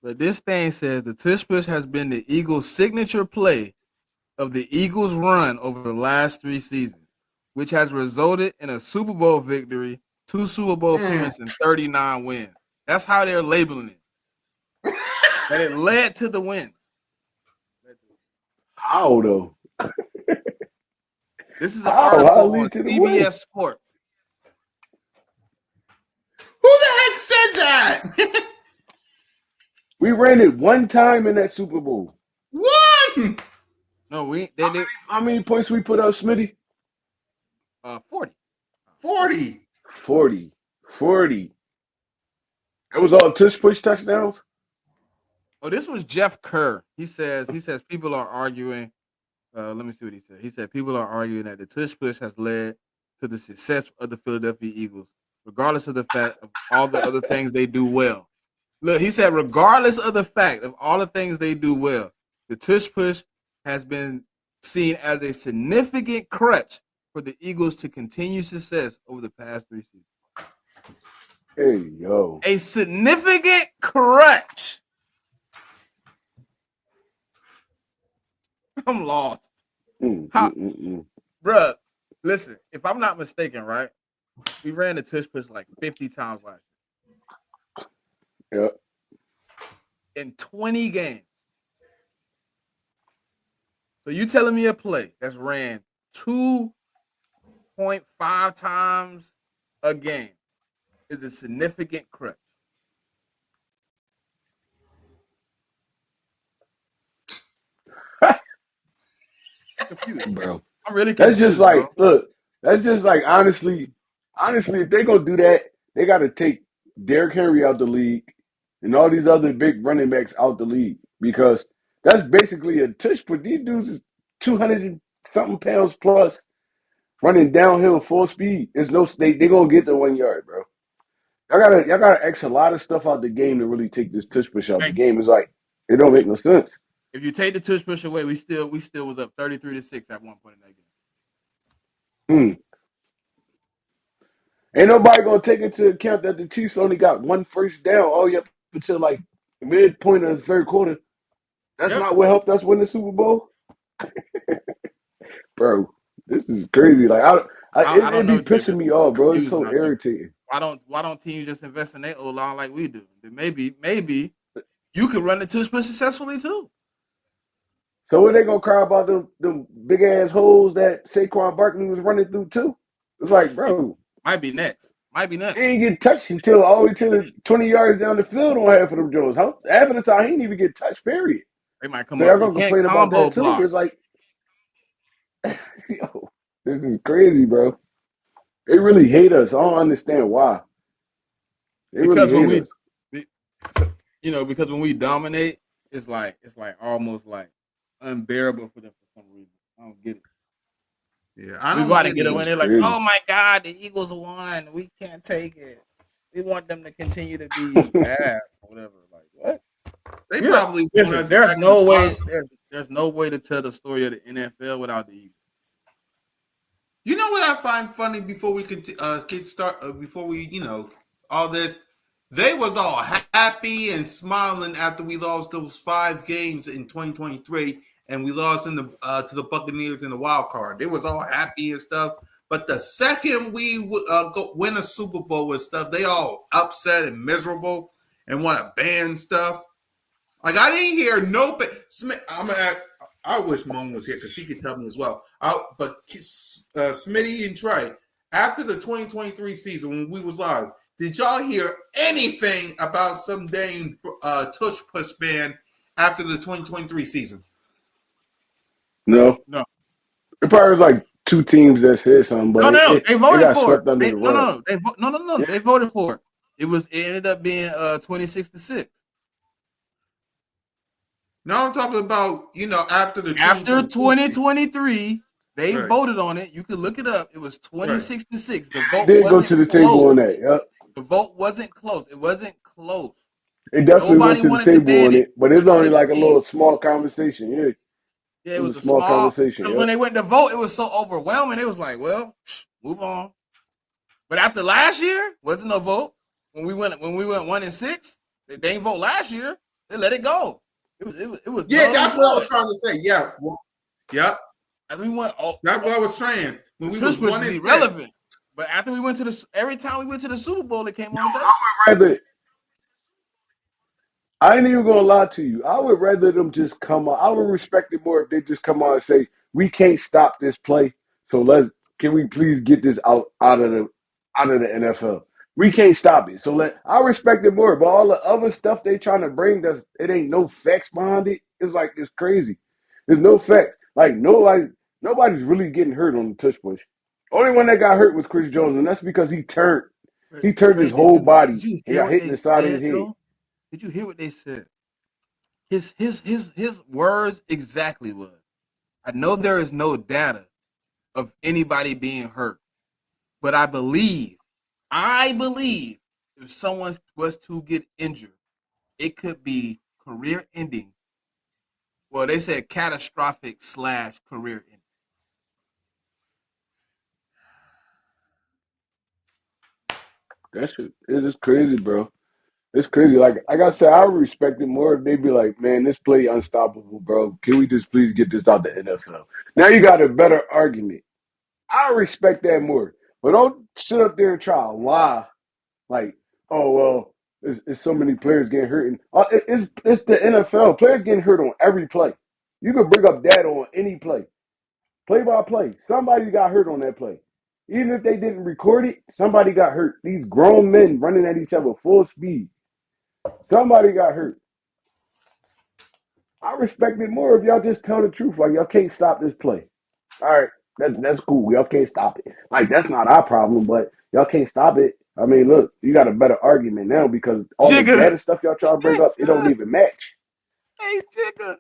But this thing says the tush push has been the Eagles' signature play of the Eagles' run over the last 3 seasons, which has resulted in a Super Bowl victory 2 Super Bowl appearances and 39 wins. That's how they're labeling it. That it led to the wins. How though? This is an How article on lead to the win? CBS Sports. Who the heck said that? We ran it one time in that Super Bowl. One. No, How many points we put up, Smitty? 40. 40. 40. It was all tush push touchdowns. Oh, this was Jeff Kerr. He says people are arguing. Let me see what he said. He said people are arguing that the tush push has led to the success of the Philadelphia Eagles, regardless of the fact of all the other things they do well. Look, he said, regardless of the fact of all the things they do well, the tush push has been seen as a significant crutch for the Eagles to continue success over the past 3 seasons. Hey, yo. A significant crutch. I'm lost. Bruh, listen, if I'm not mistaken, right, we ran the tush push like 50 times last year. Yep. In 20 games. So you telling me a play that's ran 2.5 times a game is a significant crutch? Bro, I'm really confused. That's just like, bro. Look, that's just like, honestly, if they gonna do that, they got to take Derrick Henry out the league and all these other big running backs out the league, because that's basically a tush push. These dudes is 200 and something pounds plus running downhill full speed. It's no, they gonna get the 1 yard, bro. Y'all gotta X a lot of stuff out the game to really take this tush push out the game. It's like, it don't make no sense. If you take the tush push away, we still was up 33-6 at one point in that game. Ain't nobody gonna take into account that the Chiefs only got 1 first down all the way up until like midpoint of the third quarter. That's not what helped us win the Super Bowl. Bro, this is crazy. Like it be pissing me off, bro. It's so irritating. Why don't teams just invest in their O-line like we do? Then maybe you could run the tush push successfully too. So what they gonna cry about them big ass holes that Saquon Barkley was running through too? It's like, bro, might be next. He ain't get touched until all the way to the 20 yards down the field on half of them Jones. Half of the time he didn't even get touched. Period. They might come so up. Y'all gonna complain about that too? But it's like, yo, this is crazy, bro. They really hate us. I don't understand why. Because when we dominate, it's like almost like unbearable for them for some reason. I don't get it. Yeah, we got to get it when they're like, oh my God, the Eagles won. We can't take it. We want them to continue to be ass or whatever. Like what? They probably there's no way. There's no way to tell the story of the NFL without the Eagles. You know what I find funny before we could get started, before we, all this, they was all happy and smiling after we lost those 5 games in 2023 and we lost in the to the Buccaneers in the wild card. They was all happy and stuff. But the second we go win a Super Bowl and stuff, they all upset and miserable and want to ban stuff. Like I didn't hear no. I wish Mom was here because she could tell me as well. But Smitty and Trey, after the 2023 season when we was live, did y'all hear anything about some dang tush push ban after the 2023 season? No. It probably was like 2 teams that said something, but they voted for it. No. They voted for it. It ended up being 26-6. No, I'm talking about, after 2023, they voted on it. You could look it up. It was 26-6. The vote did go to the table on that. Yep. The vote wasn't close. It wasn't close. It definitely went to the table on it, but it's only like a little small conversation. Yeah, it was a small conversation. Because when they went to vote, it was so overwhelming. It was like, well, move on. But after last year, wasn't no vote. When we went 1-6, they didn't vote last year. They let it go. It was. Yeah, that's what I was trying to say. Yeah. Yep. And we went. That's what I was saying. When we was was 1-6. But after we went to every time we went to the Super Bowl, it came on the table. I would rather. I ain't even gonna lie to you. I would rather them just come out. I would respect it more if they just come out and say, "We can't stop this play, so can we please get this out of the NFL? We can't stop it." So I respect it more. But all the other stuff they trying to bring, it ain't no facts behind it. It's like it's crazy. There's no facts. Like nobody's really getting hurt on the tush push. Only one that got hurt was Chris Jones, and that's because he turned. He turned Trey, his whole body did you and hear got what hit in they the side of his said head. though? Did you hear what they said? His words exactly was, I know there is no data of anybody being hurt, but I believe if someone was to get injured, it could be career ending. Well, they said catastrophic / career ending. That shit it is crazy, bro. It's crazy. Like I said, I would respect it more if they be like, "Man, this play unstoppable, bro. Can we just please get this out the NFL?" Now you got a better argument. I respect that more. But don't sit up there and try to lie. Like, oh well, it's so many players getting hurt. And, it's the NFL. Players getting hurt on every play. You could bring up that on any play by play. Somebody got hurt on that play. Even if they didn't record it, somebody got hurt. These grown men running at each other full speed. Somebody got hurt. I respect it more if y'all just tell the truth. Like y'all can't stop this play. All right, that's cool. Y'all can't stop it. Like that's not our problem, but y'all can't stop it. I mean, look, you got a better argument now because all the Jigga, data stuff y'all try to bring up, it don't even match. hey Jigga,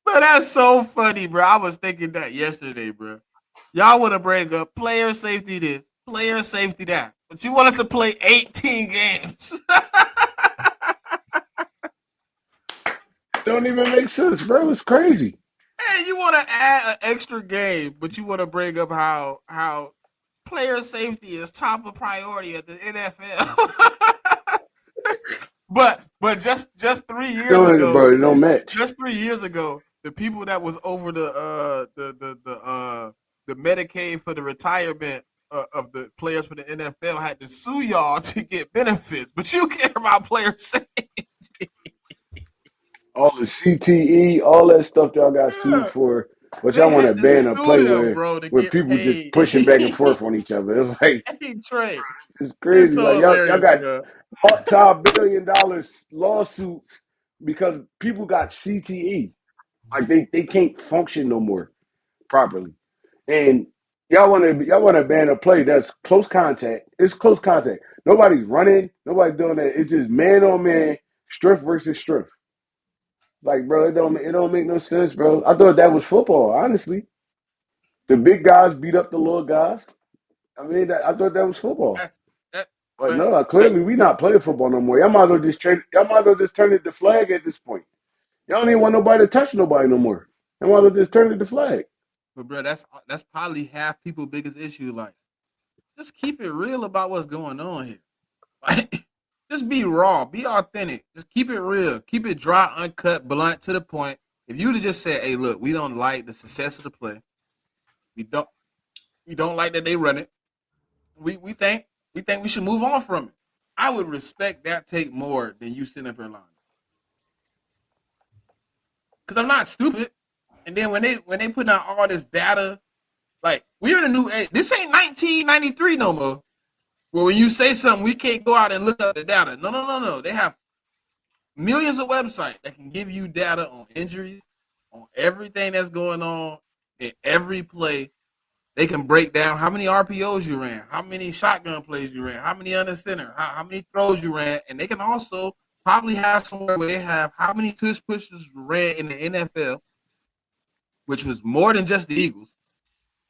bro, that's so funny, bro. I was thinking that yesterday, bro. Y'all want to bring up player safety this, player safety that, but you want us to play 18 games. It don't even make sense, bro. It's crazy. Hey, you want to add an extra game, but you want to bring up how player safety is top of priority at the NFL. but just 3 years Bro, ago, it don't match. the people that was over the Medicaid for the retirement of the players for the NFL had to sue y'all to get benefits, but you care about player safety. All the CTE, all that stuff y'all got sued Yeah, for, but y'all they want to had to ban a sue play them, where bro, to where get people just paid. pushing back and forth on each other. It's like Hey Trey, it's it's crazy. Like so y'all hilarious, got bro. multi-billion-dollar lawsuits because people got CTE. Like they can't function no more properly. And y'all wanna ban a play that's close contact. It's close contact. Nobody's running, nobody's doing that. It's just man on man, strength versus strength. Like, bro, it don't make no sense, bro. I thought that was football, honestly. The big guys beat up the little guys. I mean, I thought that was football. That's that, But but no, but clearly we not playing football no more. Y'all might as well just turn it to flag at this point. Y'all don't even want nobody to touch nobody no more. Y'all might as well just turn it to flag. but bro, that's probably half people's biggest issue. Like, just keep it real about what's going on here. Like, just be raw, be authentic. Just keep it real, keep it dry, uncut, blunt, to the point. If you'd have just said, "Hey, look, we don't like the success of the play. We don't we don't like that they run it. We think we should move on from it." I would respect that take more than you sitting up here lying. Because I'm not stupid. And then when they put out all this data, like, we're in a new age. This ain't 1993 no more. Well, when you say something, we can't go out and look up the data. No. They have millions of websites that can give you data on injuries, on everything that's going on in every play. They can break down how many RPOs you ran, how many shotgun plays you ran, how many under center, how many throws you ran, and they can also probably have somewhere where they have how many tush pushes ran in the NFL, which was more than just the Eagles,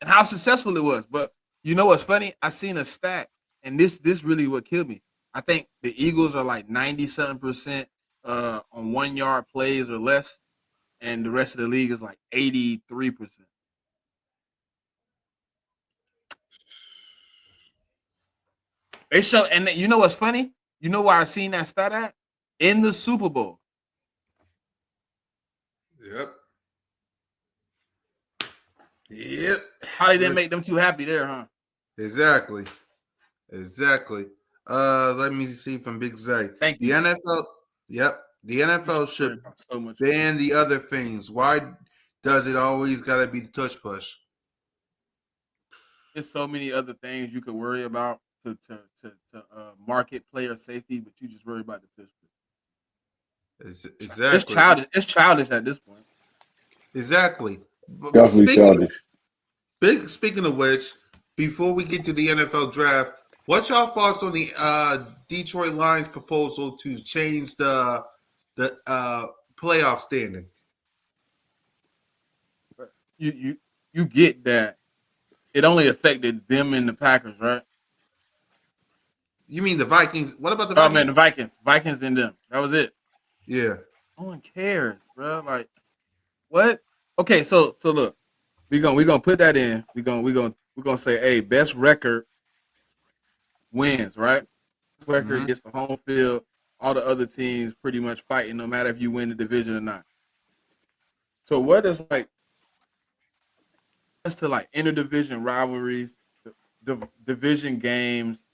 and how successful it was. But you know what's funny? I seen a stat, and this really what killed me. I think the Eagles are like 97% on 1 yard plays or less, and the rest of the league is like 83%. They show, and you know what's funny? You know why I seen that stat at? In the Super Bowl. Yep. Yep. How they didn't make them too happy there, huh? Exactly. Exactly. Let me see from Big Zay. Thank The you. NFL, yep. The You NFL should worry should about so much. ban the other things. Why does it always gotta be the touch push? There's so many other things you could worry about to market player safety, but you just worry about the touch. It's Exactly. childish. It's childish at this point. Exactly. Definitely childish. Speaking of which, before we get to the NFL draft, what's y'all thoughts on the Detroit Lions proposal to change the playoff standing? But you get that it only affected them and the Packers, right? You mean the Vikings? What about the Oh man, the Vikings? Vikings and them. That was it. Yeah. No one cares, bro. Like what? Okay, so look, we gonna put that in. We gonna say, hey, best record wins, right? Record Mm-hmm. gets the home field. All the other teams pretty much fighting, no matter if you win the division or not. So what is like as to like interdivision rivalries, division games?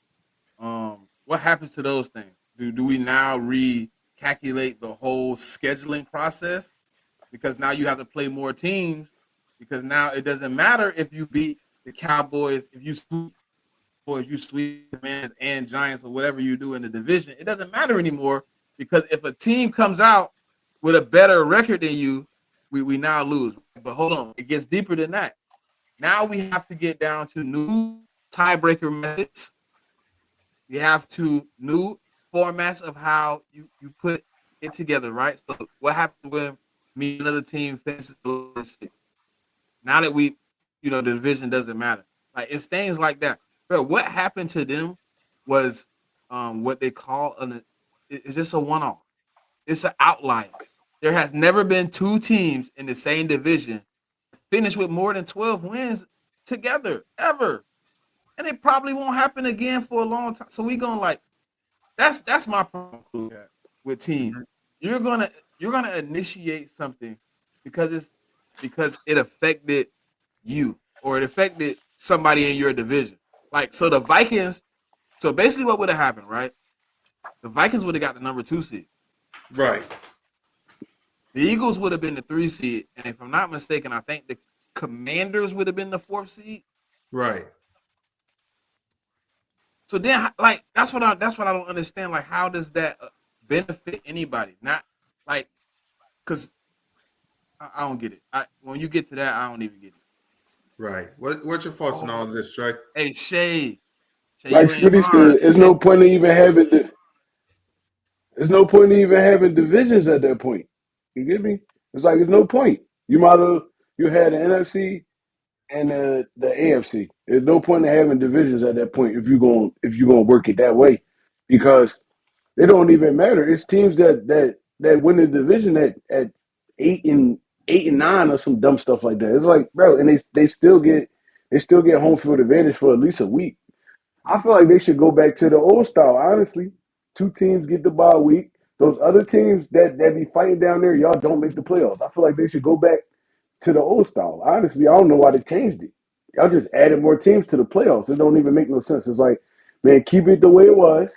What happens to those things? Do we now recalculate the whole scheduling process because now you have to play more teams because now it doesn't matter if you beat the Cowboys, if you sweep boys, you sweep the Commanders and Giants or whatever you do in the division. It doesn't matter anymore because if a team comes out with a better record than you, we now lose. But hold on, it gets deeper than that. Now we have to get down to new tiebreaker methods. We have to new formats of how you put it together, right? So what happens when me and another team finishes the six? Now that the division doesn't matter. Like it's things like that. But what happened to them was what they call it's just a one off. It's an outlier. There has never been two teams in the same division finish with more than 12 wins together ever. And it probably won't happen again for a long time. So we gonna like that's my problem with teams. Mm-hmm. You're gonna you're gonna initiate something because it affected you or it affected somebody in your division. Like so the Vikings. So basically, what would have happened, right? The Vikings would have got the number 2 seed. Right. The Eagles would have been the 3 seed, and if I'm not mistaken, I think the Commanders would have been the 4th seed. Right. So then, like that's what I don't understand. Like, how does that benefit anybody? Not like because I don't get it. When you get to that, I don't even get it. Right. What's your thoughts on all of this, Trey? Hey Shay, Like you ain't Smitty lying. said, there's no point in even having there's no point in even having divisions at that point. You get me? It's like there's no point. You might have you had the NFC and the AFC. There's no point in having divisions at that point if you're gonna work it that way, because it don't even matter. It's teams that win the division at 8 and 9 or some dumb stuff like that. It's like, bro, and they still get home field advantage for at least a week. I feel like they should go back to the old style, honestly. Two teams get the bye week. Those other teams that be fighting down there, y'all don't make the playoffs. I feel like they should go back to the old style. Honestly, I don't know why they changed it. Y'all just added more teams to the playoffs. It don't even make no sense. It's like, man, keep it the way it was.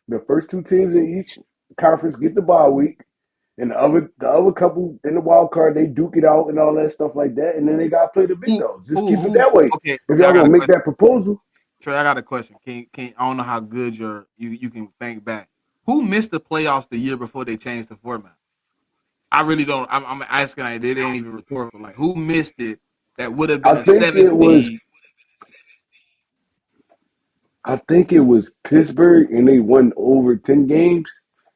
The first two teams in each conference get the bye week, and the other couple in the wild card they duke it out and all that stuff like that, and then they got to play the big dogs. Just keep it Who? that way. Okay, If okay. I y'all got gonna a make question. that proposal, Trey, I got a question. Can I don't know how good you can think back. Who missed the playoffs the year before they changed the format? I really don't. I'm asking. Like, it ain't even rhetorical. Like, who missed it? That would have I been a think 7 it was seed. I think it was Pittsburgh, and they won over 10 games,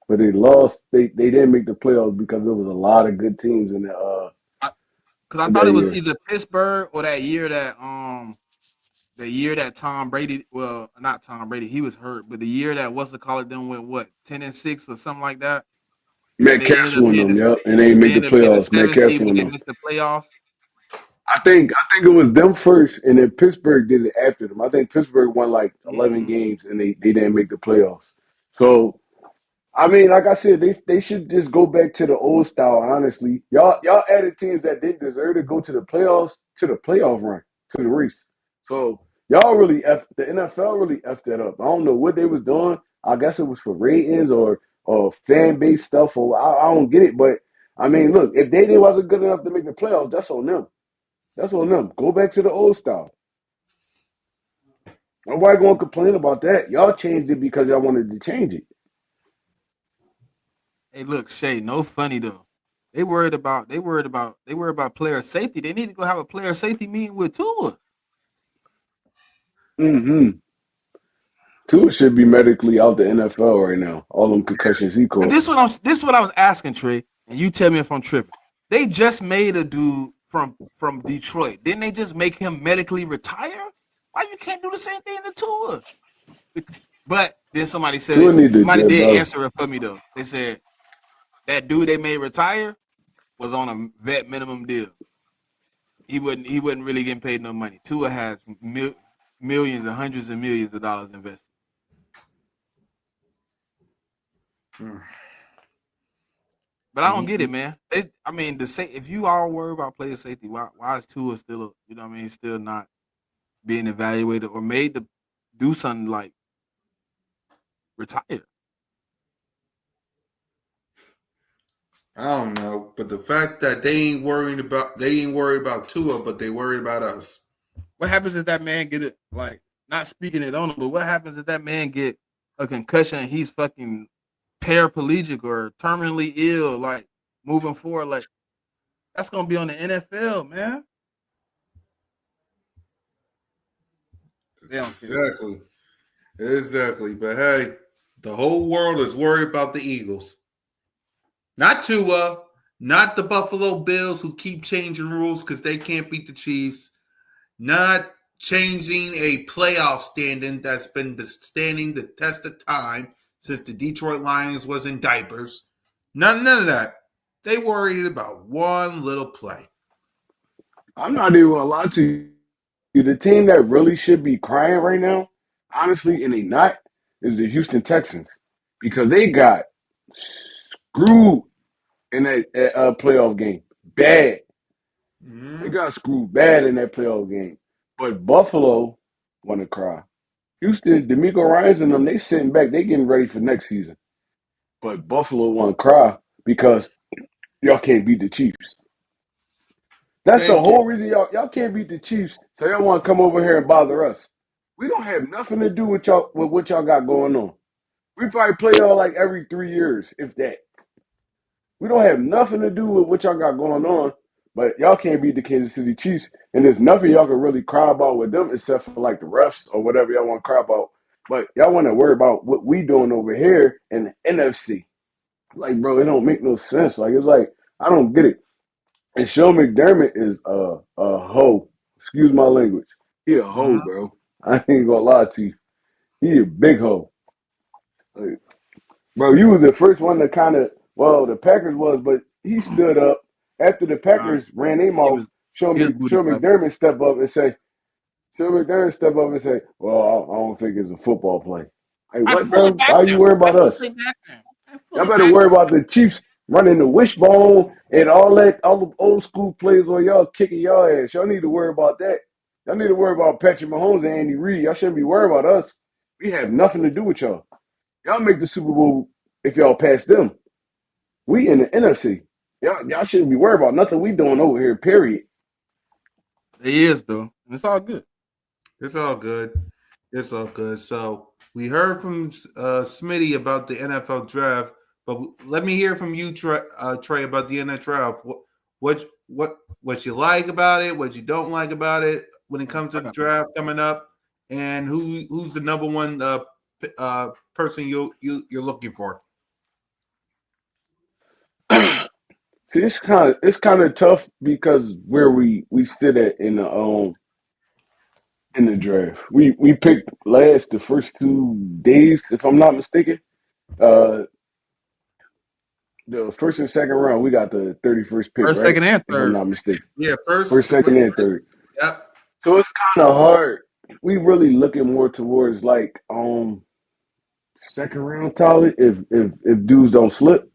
but they lost. They didn't make the playoffs because there was a lot of good teams Because I in thought that it was year. either Pittsburgh or the year that Tom Brady. Well, not Tom Brady. He was hurt, but the year that what's the call it them went what 10-6 or something like that. And they ended Metcalf up won being them, this. yep, and they They made the ended up being the playoffs. 7 seed, Metcalf but won they them. missed the playoffs. I think it was them first, and then Pittsburgh did it after them. I think Pittsburgh won like 11 Mm. games, and they didn't make the playoffs. So I mean, like I said, they should just go back to the old style. Honestly, y'all added teams that didn't deserve to go to the playoffs to the playoff run to the race. So Y'all really the NFL really effed that up. I don't know what they was doing. I guess it was for ratings or fan base stuff, or I don't get it. But I mean, look, if they wasn't good enough to make the playoffs, that's on them. That's on them. Go back to the old style. Nobody gonna complain about that. Y'all changed it because y'all wanted to change it. Hey, look, Shay, no funny though. They worried about player safety. They need to go have a player safety meeting with Tua. Mm-hmm. Tua should be medically out the NFL right now. All them concussions he But caught. this what I was asking, Trey, and you tell me if I'm tripping. They just made a dude from Detroit. Didn't they just make him medically retire? Why you can't do the same thing to Tua? But then Tua need to somebody get did better. answer it for me though. They said that dude they made retire was on a vet minimum deal. He wasn't really getting paid no money. Tua has millions and hundreds of millions of dollars invested. But I don't get it, man. I mean, if you all worry about player safety, why is Tua still, still not being evaluated or made to do something like retire? I don't know, but the fact that they ain't worried about Tua, but they worried about us. What happens if that man get it? Like, not speaking it on him, but what happens if that man get a concussion and he's fucking paraplegic or terminally ill? Like moving forward, like that's gonna be on the NFL, man. They don't care. Exactly. But hey, the whole world is worried about the Eagles. Not Tua, not the Buffalo Bills who keep changing rules because they can't beat the Chiefs. Not changing a playoff standing that's been standing the test of time since the Detroit Lions was in diapers. None of that. They worried about one little play. I'm not even gonna lie to you. The team that really should be crying right now, honestly, and they not, is the Houston Texans because they got screwed in that playoff game. Bad. They Mm-hmm. got screwed bad in that playoff game. But Buffalo want to cry. Houston, D'Amico Ryans and them, they sitting back. They getting ready for next season. But Buffalo want to cry because y'all can't beat the Chiefs. That's the Thank you. whole reason y'all can't beat the Chiefs. So y'all want to come over here and bother us. We don't have nothing to do with y'all with what y'all got going on. We probably play y'all like every 3 years, if that. We don't have nothing to do with what y'all got going on, but y'all can't beat the Kansas City Chiefs, and there's nothing y'all can really cry about with them except for like the refs or whatever y'all want to cry about. But y'all want to worry about what we doing over here in the NFC. Like, bro, it don't make no sense. Like, it's like I don't get it. And Sean McDermott is a hoe. Excuse my language. He a hoe, Mm-hmm. bro. I ain't gonna lie to you. He a big hoe. Like, bro, you was the first one to kind of, well, the Packers was, but he stood up after the Nah, Packers ran him he off. was he was booty Sean clapping. McDermott step up and say, Sean McDermott step up and say, well, I don't think it's a football play. Like, I what, fully bro? back Why are you them. worried I about us? fully back them. I Y'all fully better back worry them. about the Chiefs running the wishbone and all that, all the old school plays where y'all kicking y'all ass. Y'all need to worry about that. Y'all need to worry about Patrick Mahomes and Andy Reid. Y'all shouldn't be worried about us. We have nothing to do with y'all. Y'all make the Super Bowl if y'all pass them. We in the NFC. Y'all shouldn't be worried about nothing we doing over here, period. He is though, and it's all good. It's all good. It's all good. So we heard from Smitty about the NFL draft, but let me hear from you, Trey, about the NFL draft. What you like about it? What you don't like about it when it comes to I the got draft coming up, and who's the number one person you're looking for? See, it's kind of tough because where we sit at in the draft. We picked last the first 2 days, if I'm not mistaken. Uh, the first and second round, we got the 31st pick, first, right? second, and If I'm third. not mistaken. Yeah, First, first. second, and third. Yep. So it's kind of hard. We really looking more towards like second round talent if dudes don't slip.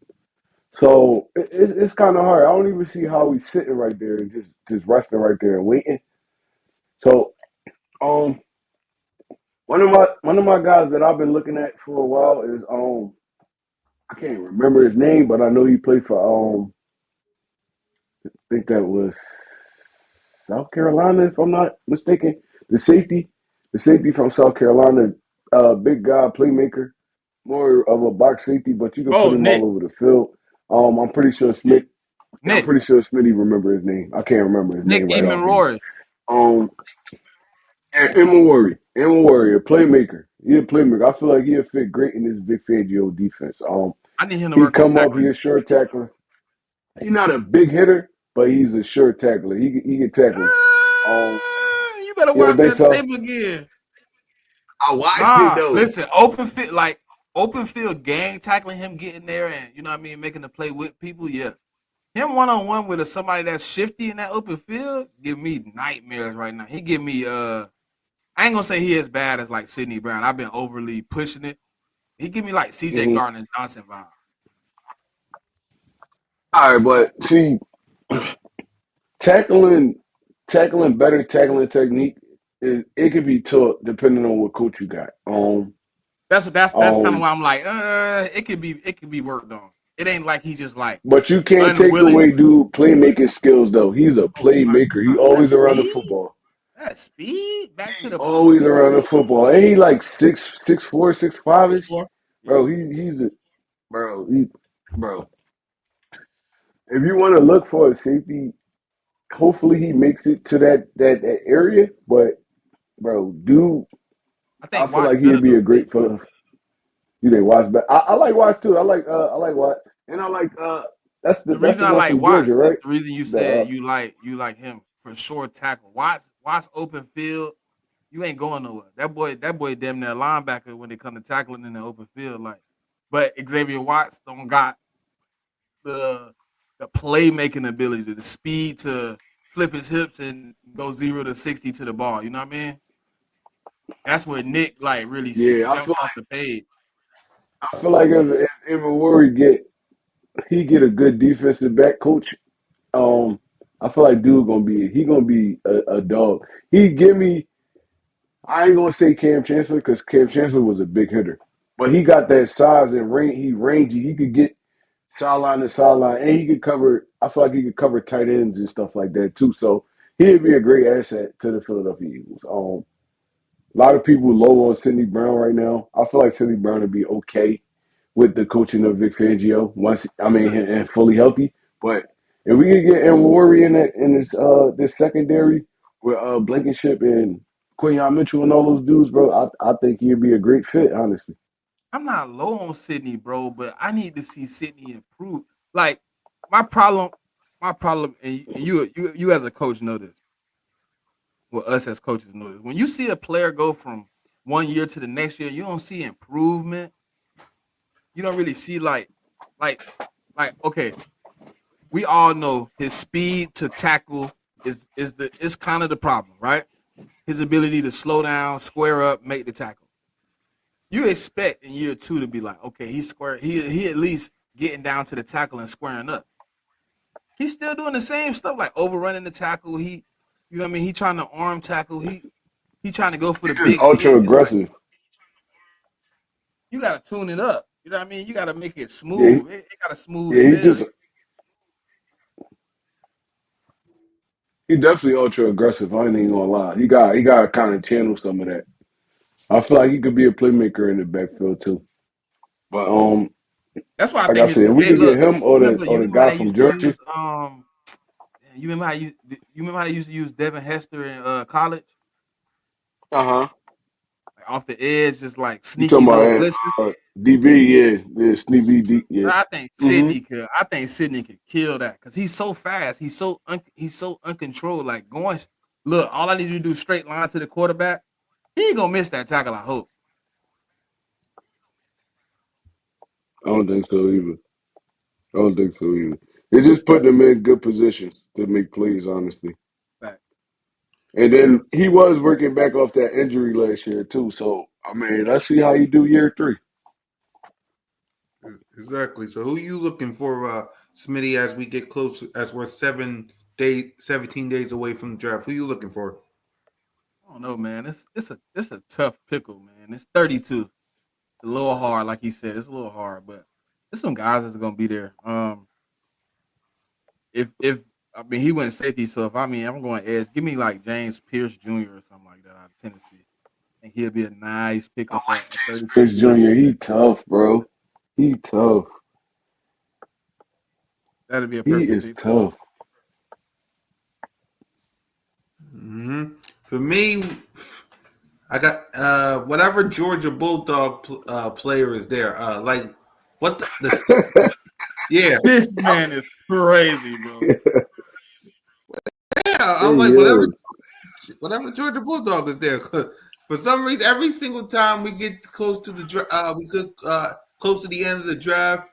So it's kind of hard. I don't even see how he's sitting right there and just resting right there and waiting. So one of my guys that I've been looking at for a while is I can't remember his name, but I know he played for I think that was South Carolina, if I'm not mistaken. The safety from South Carolina, big guy, playmaker, more of a box safety, but you can put Oh, him all Nick. over the field. I'm pretty sure Smith. Yeah, I'm Nick. pretty sure Smitty remember his name. I can't remember his Nick name right Eamon offhand. Rory. Um, and Emma Worry, a playmaker. He a playmaker. I feel like he'll fit great in this Vic Fangio defense. I need him to He work on come up, he tackling. a sure tackler. He's not a big hitter, but he's a sure tackler. He can tackle. You better You don't watch think that so? tape again. I watched it Nah, though. listen, open field gang tackling him, getting there, and you know what I mean, making the play with people. Yeah, him one on one with somebody that's shifty in that open field give me nightmares right now. He give me I ain't gonna say he as bad as like Sidney Brown. I've been overly pushing it. He give me like C.J. Mm-hmm. Gardner Johnson vibe. All right, but see, tackling, better tackling technique is it could be taught depending on what coach you got. That's kind of Um, why I'm like, it could be worked on. It ain't like he just like but you can't take unwilling. away dude playmaking skills though. He's a Oh my playmaker. He god, that always around the speed, football. that speed, back to He the ball. always around the football. And he like 6'4", 6'5" Six ish. four. Yeah. Bro, he's a bro. Bro. If you want to look for a safety, hopefully he makes it to that area. But bro, dude, I I think feel Watt's like better he'd be though. a great for you. Didn't watch, but I like Watts too. I like Watts, and I like The that's reason the I one like from Watts, Georgia, right? the reason you The said you like him for sure tackle. Watts open field, you ain't going nowhere. That boy damn near linebacker when it come to tackling in the open field. Like, but Xavier Watts don't got the playmaking ability, the speed to flip his hips and go 0 to 60 to the ball. You know what I mean? That's where Nick like really yeah, jumped off the page. I feel like if Worry he get a good defensive back coach. I feel like dude gonna be a dog. He give me. I ain't gonna say Cam Chancellor because Cam Chancellor was a big hitter, but he got that size and range. He rangy. He could get sideline to sideline, and he could cover. I feel like he could cover tight ends and stuff like that too. So he'd be a great asset to the Philadelphia Eagles. A lot of people low on Sidney Brown right now. I feel like Sidney Brown would be okay with the coaching of Vic Fangio once I mean and fully healthy. But if we could get Worry in this secondary with Blankenship and Quinyon Mitchell and all those dudes, bro, I think he'd be a great fit, honestly. I'm not low on Sydney, bro, but I need to see Sydney improve. Like my problem, and you as a coach know this. Well, us as coaches know this. When you see a player go from one year to the next year, you don't see improvement. You don't really see like like okay, we all know his speed to tackle is kind of the problem, right? His ability to slow down, square up, make the tackle. You expect in year two to be like, okay, he's square. He at least getting down to the tackle and squaring up. He's still doing the same stuff like overrunning the tackle. You know what I mean? He trying to arm tackle. He trying to go for the He's big hit. ultra It's like aggressive. you got to tune it up. You know what I mean? You got to make it Yeah, smooth. It got a smooth yeah, sail. he definitely ultra aggressive. I ain't even gonna lie. He got to kind of channel some of that. I feel like he could be a playmaker in the backfield too. But That's why I like think I his. said, if we Hey, could get look, him you or the remember how guy they from used to Georgia, use you remember how they used to use Devin Hester in college, uh-huh. like off the edge, just like You sneaky talking little about blitzes. DB? Yeah, Sneevy D. Yeah. I think Mm-hmm. Sydney could. I think Sydney could kill that because he's so fast. He's so uncontrolled. Like going. Look, all I need you to do is straight line to the quarterback. He ain't gonna miss that tackle. I hope. I don't think so either. I don't think so either. They just put them in good positions to make plays, honestly. Fact. And Yeah, then he was working back off that injury last year too. So I mean, let's see how you do year three. exactly. So who you looking for, Smitty, as we get close, as we're 17 days away from the draft? Who you looking for? I don't know, man. It's a tough pickle, man. It's 32. It's a little hard, like he said. It's a little hard, but there's some guys that's gonna be there. If I mean he went safety, so if I'm going edge, give me like James Pierce Jr. or something like that out of Tennessee. I think he'll be a nice I pickup at like James 32. Pierce Jr. He tough, bro. He tough. That'd be a He perfect is pick. tough. For me, I got whatever Georgia Bulldog player is there. Like what yeah. This man is crazy, bro. Yeah, I'm like Yeah. whatever Georgia Bulldog is there. For some reason, every single time we get close to the close to the end of the draft,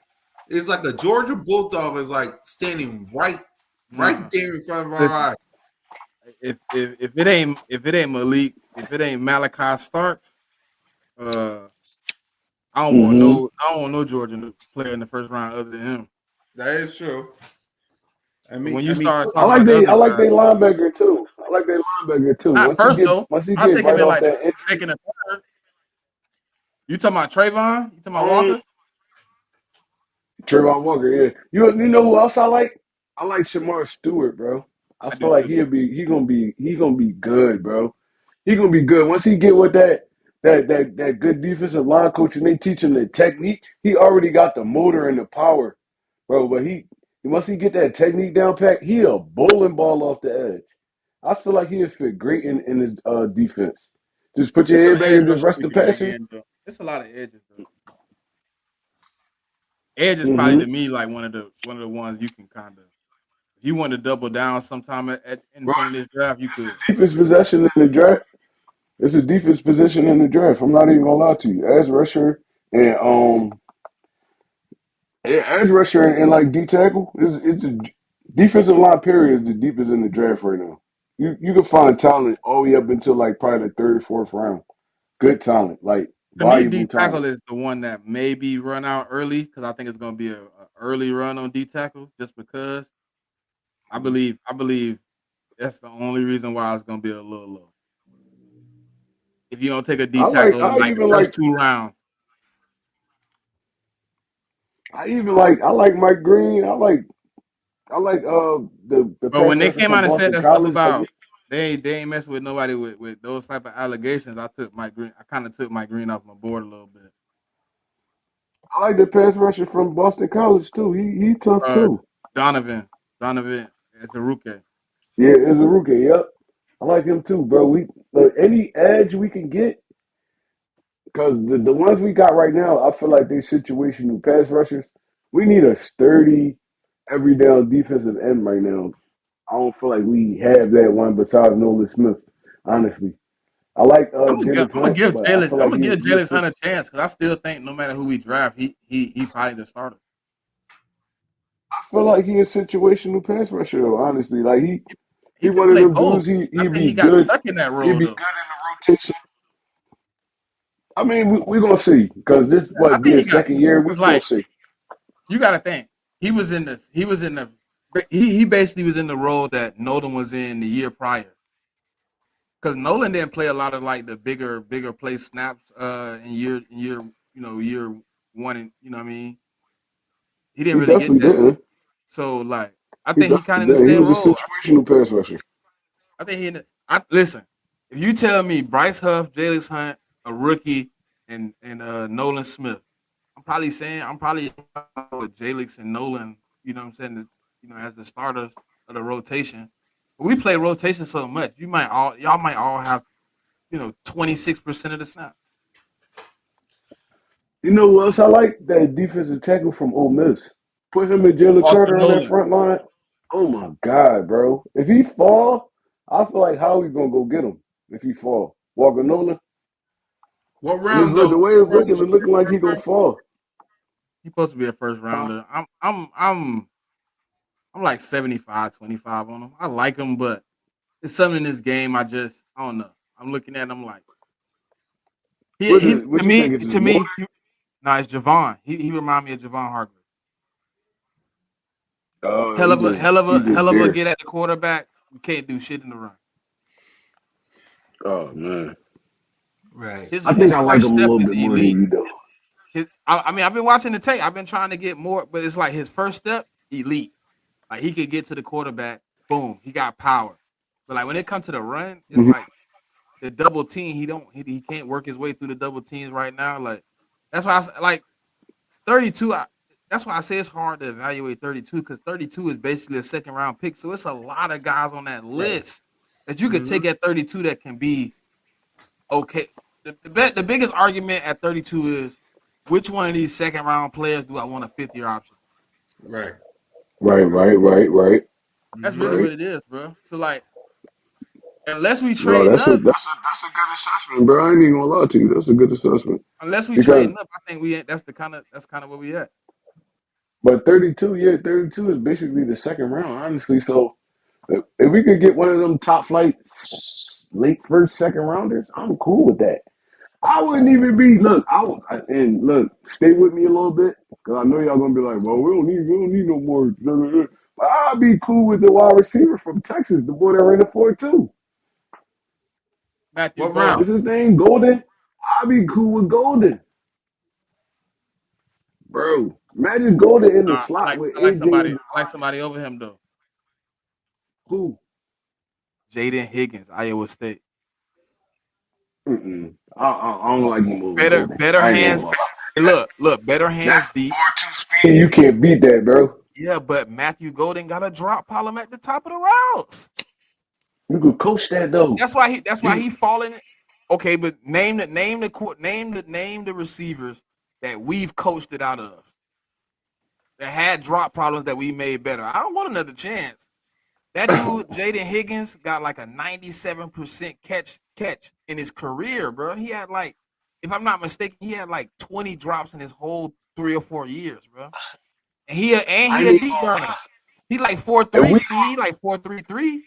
it's like a Georgia Bulldog is like standing right Nah, there in front of our listen. eyes. If it ain't Malik, if it ain't Malachi Starks, uh, Mm-hmm. I don't want no Georgia player in the first round other than him. That is true. But when I you mean, start talking about the I other like guys, their linebacker too. I like their linebacker too. not first though. Once he I'll get take him right in off like the that injury, second or third. You talking about Trayvon? You talking about mm, Walker? Trayvon Walker, yeah. You know who else I like? I like Shamar Stewart, bro. I I do feel like too. he gonna be good, bro. He gonna be good. Once he get with that good defensive line coach and they teach him the technique, he already got the motor and the power, bro. But once he get that technique down pat, he a bowling ball off the edge. I feel like he'll fit great in his defense. Just put your It's some head back edge and just rushers rest we the can bring passer. in though. It's a lot of edges though. Edge is probably Mm-hmm. to me like one of the ones you can kind of if you want to double down sometime at in Bro, point of this draft, you could. defense possession in the draft. It's a defense position in the draft. I'm not even gonna lie to you. As rusher and edge rusher and like D tackle, it's a defensive line period is the deepest in the draft right now. You can find talent all the way up until like probably the third, fourth round. Good talent, like To me, D valuable talent. tackle is the one that maybe run out early because I think it's going to be a early run on D tackle just because I believe that's the only reason why it's going to be a little low. If you don't take a D tackle in like the first 2 rounds, I like Mike Green. I like the but pass when they rusher came from out and said Boston that stuff College. Like about they ain't messing with nobody with those type of allegations, I took Mike Green. I kind of took Mike Green off my board a little bit. I like the pass rusher from Boston College too. He tough Uh, too. Donovan, Donovan, it's a rookie. Yeah, as a rookie. Yep, I like him too, bro. Any edge we can get because the ones we got right now, I feel like they situational pass rushers. We need a sturdy, every down defensive end right now. I don't feel like we have that one besides Nolan Smith. Honestly, I like Jalen Hunt, but I feel I'm like gonna give he a Jalen Hunt a chance because I still think no matter who we draft, he probably the starter. I feel like he a situational pass rusher though. Honestly, like he He could one of play them both. dudes. I He think be he got good. stuck in that He'd role be though. good in the rotation. I mean, we gonna see because this I what be think he his got second year. We because gonna like see. you got to think he was in the he basically was in the role that Nolan was in the year prior because Nolan didn't play a lot of like the bigger play snaps year 1 and you know what I mean he didn't He really get definitely that didn't. so like I He think he kind definitely of in the didn't. He same was a role. situational pass rusher. I think I listen. If you tell me Bryce Huff, Jalen Hunt, a rookie, and Nolan Smith, I'm probably with Jalen and Nolan. You know what I'm saying? You know, as the starters of the rotation. But we play rotation so much. Y'all might all have 26% of the snaps. You know who else I like? That defensive tackle from Ole Miss. Put him and Jalen Walker Carter on that Nolan. front line. Oh my God, bro! If he fall, I feel like how we gonna go get him if he fall. Walker Nolan. What And round though? the way What round? it's looking like he gonna fall. He's supposed to be a first Huh? rounder. I'm like 75-25 on him. I like him, but it's something in this game I don't know. I'm looking at him like he What you think? Is his more? no, it's Javon. He remind me of Javon Hargrave. Oh, he just Hell of a there. get at the quarterback. We can't do shit in the run. Oh man, Right. His I think his I like first him a step little is bit more than elite. you though. I mean, I've been watching the tape. I've been trying to get more, but it's like his first step, elite. Like he could get to the quarterback, boom, he got power. But like when it comes to the run, it's Mhm. like the double team. He can't work his way through the double teams right now. Like that's why like 32. That's why I say it's hard to evaluate 32 because 32 is basically a second round pick. So it's a lot of guys on that Right. list that you could Mm-hmm. take at 32 that can be okay. The biggest argument at 32 is which one of these second round players do I want a 5th year option? Right. Right. That's really Mm-hmm. Right. what it is, bro. So like, unless we No, trading up, that's a good assessment, bro. I ain't even gonna lie to you. That's a good assessment unless we because, trading up, I think we ain't. That's kind of where we at. but 32, yeah, 32 is basically the second round, honestly. So if we could get one of them top flight late first, second rounders, I'm cool with that. I wouldn't even be look. And look, stay with me a little bit because I know y'all gonna be like, well, we don't need no more. But I'll be cool with the wide receiver from Texas, the boy that ran the 4.2. Matthew What Golden. round? What's his name? Golden. I'll be cool with Golden, bro. Imagine Golden in the Nah, slot with I like AJ and somebody over him though. who? Jaden Higgins, Iowa State. I don't like him over Golden. Better I ain't even hands. gonna lie. Look, better That hands deep. 4.2 speed, you can't beat that, bro. Yeah, but Matthew Golden got a drop problem at the top of the routes. You could coach that though. That's why You he falling. Okay, but name the receivers that we've coached it out of that had drop problems that we made better. I don't want another chance. That dude, Jaden Higgins, got like a 97% catch in his career, bro. He had like, if I'm not mistaken, he had like 20 drops in his whole 3 or 4 years, bro. I And he ain't a even deep gonna burner. lie. He like If 4.3 we speed, like 4.33.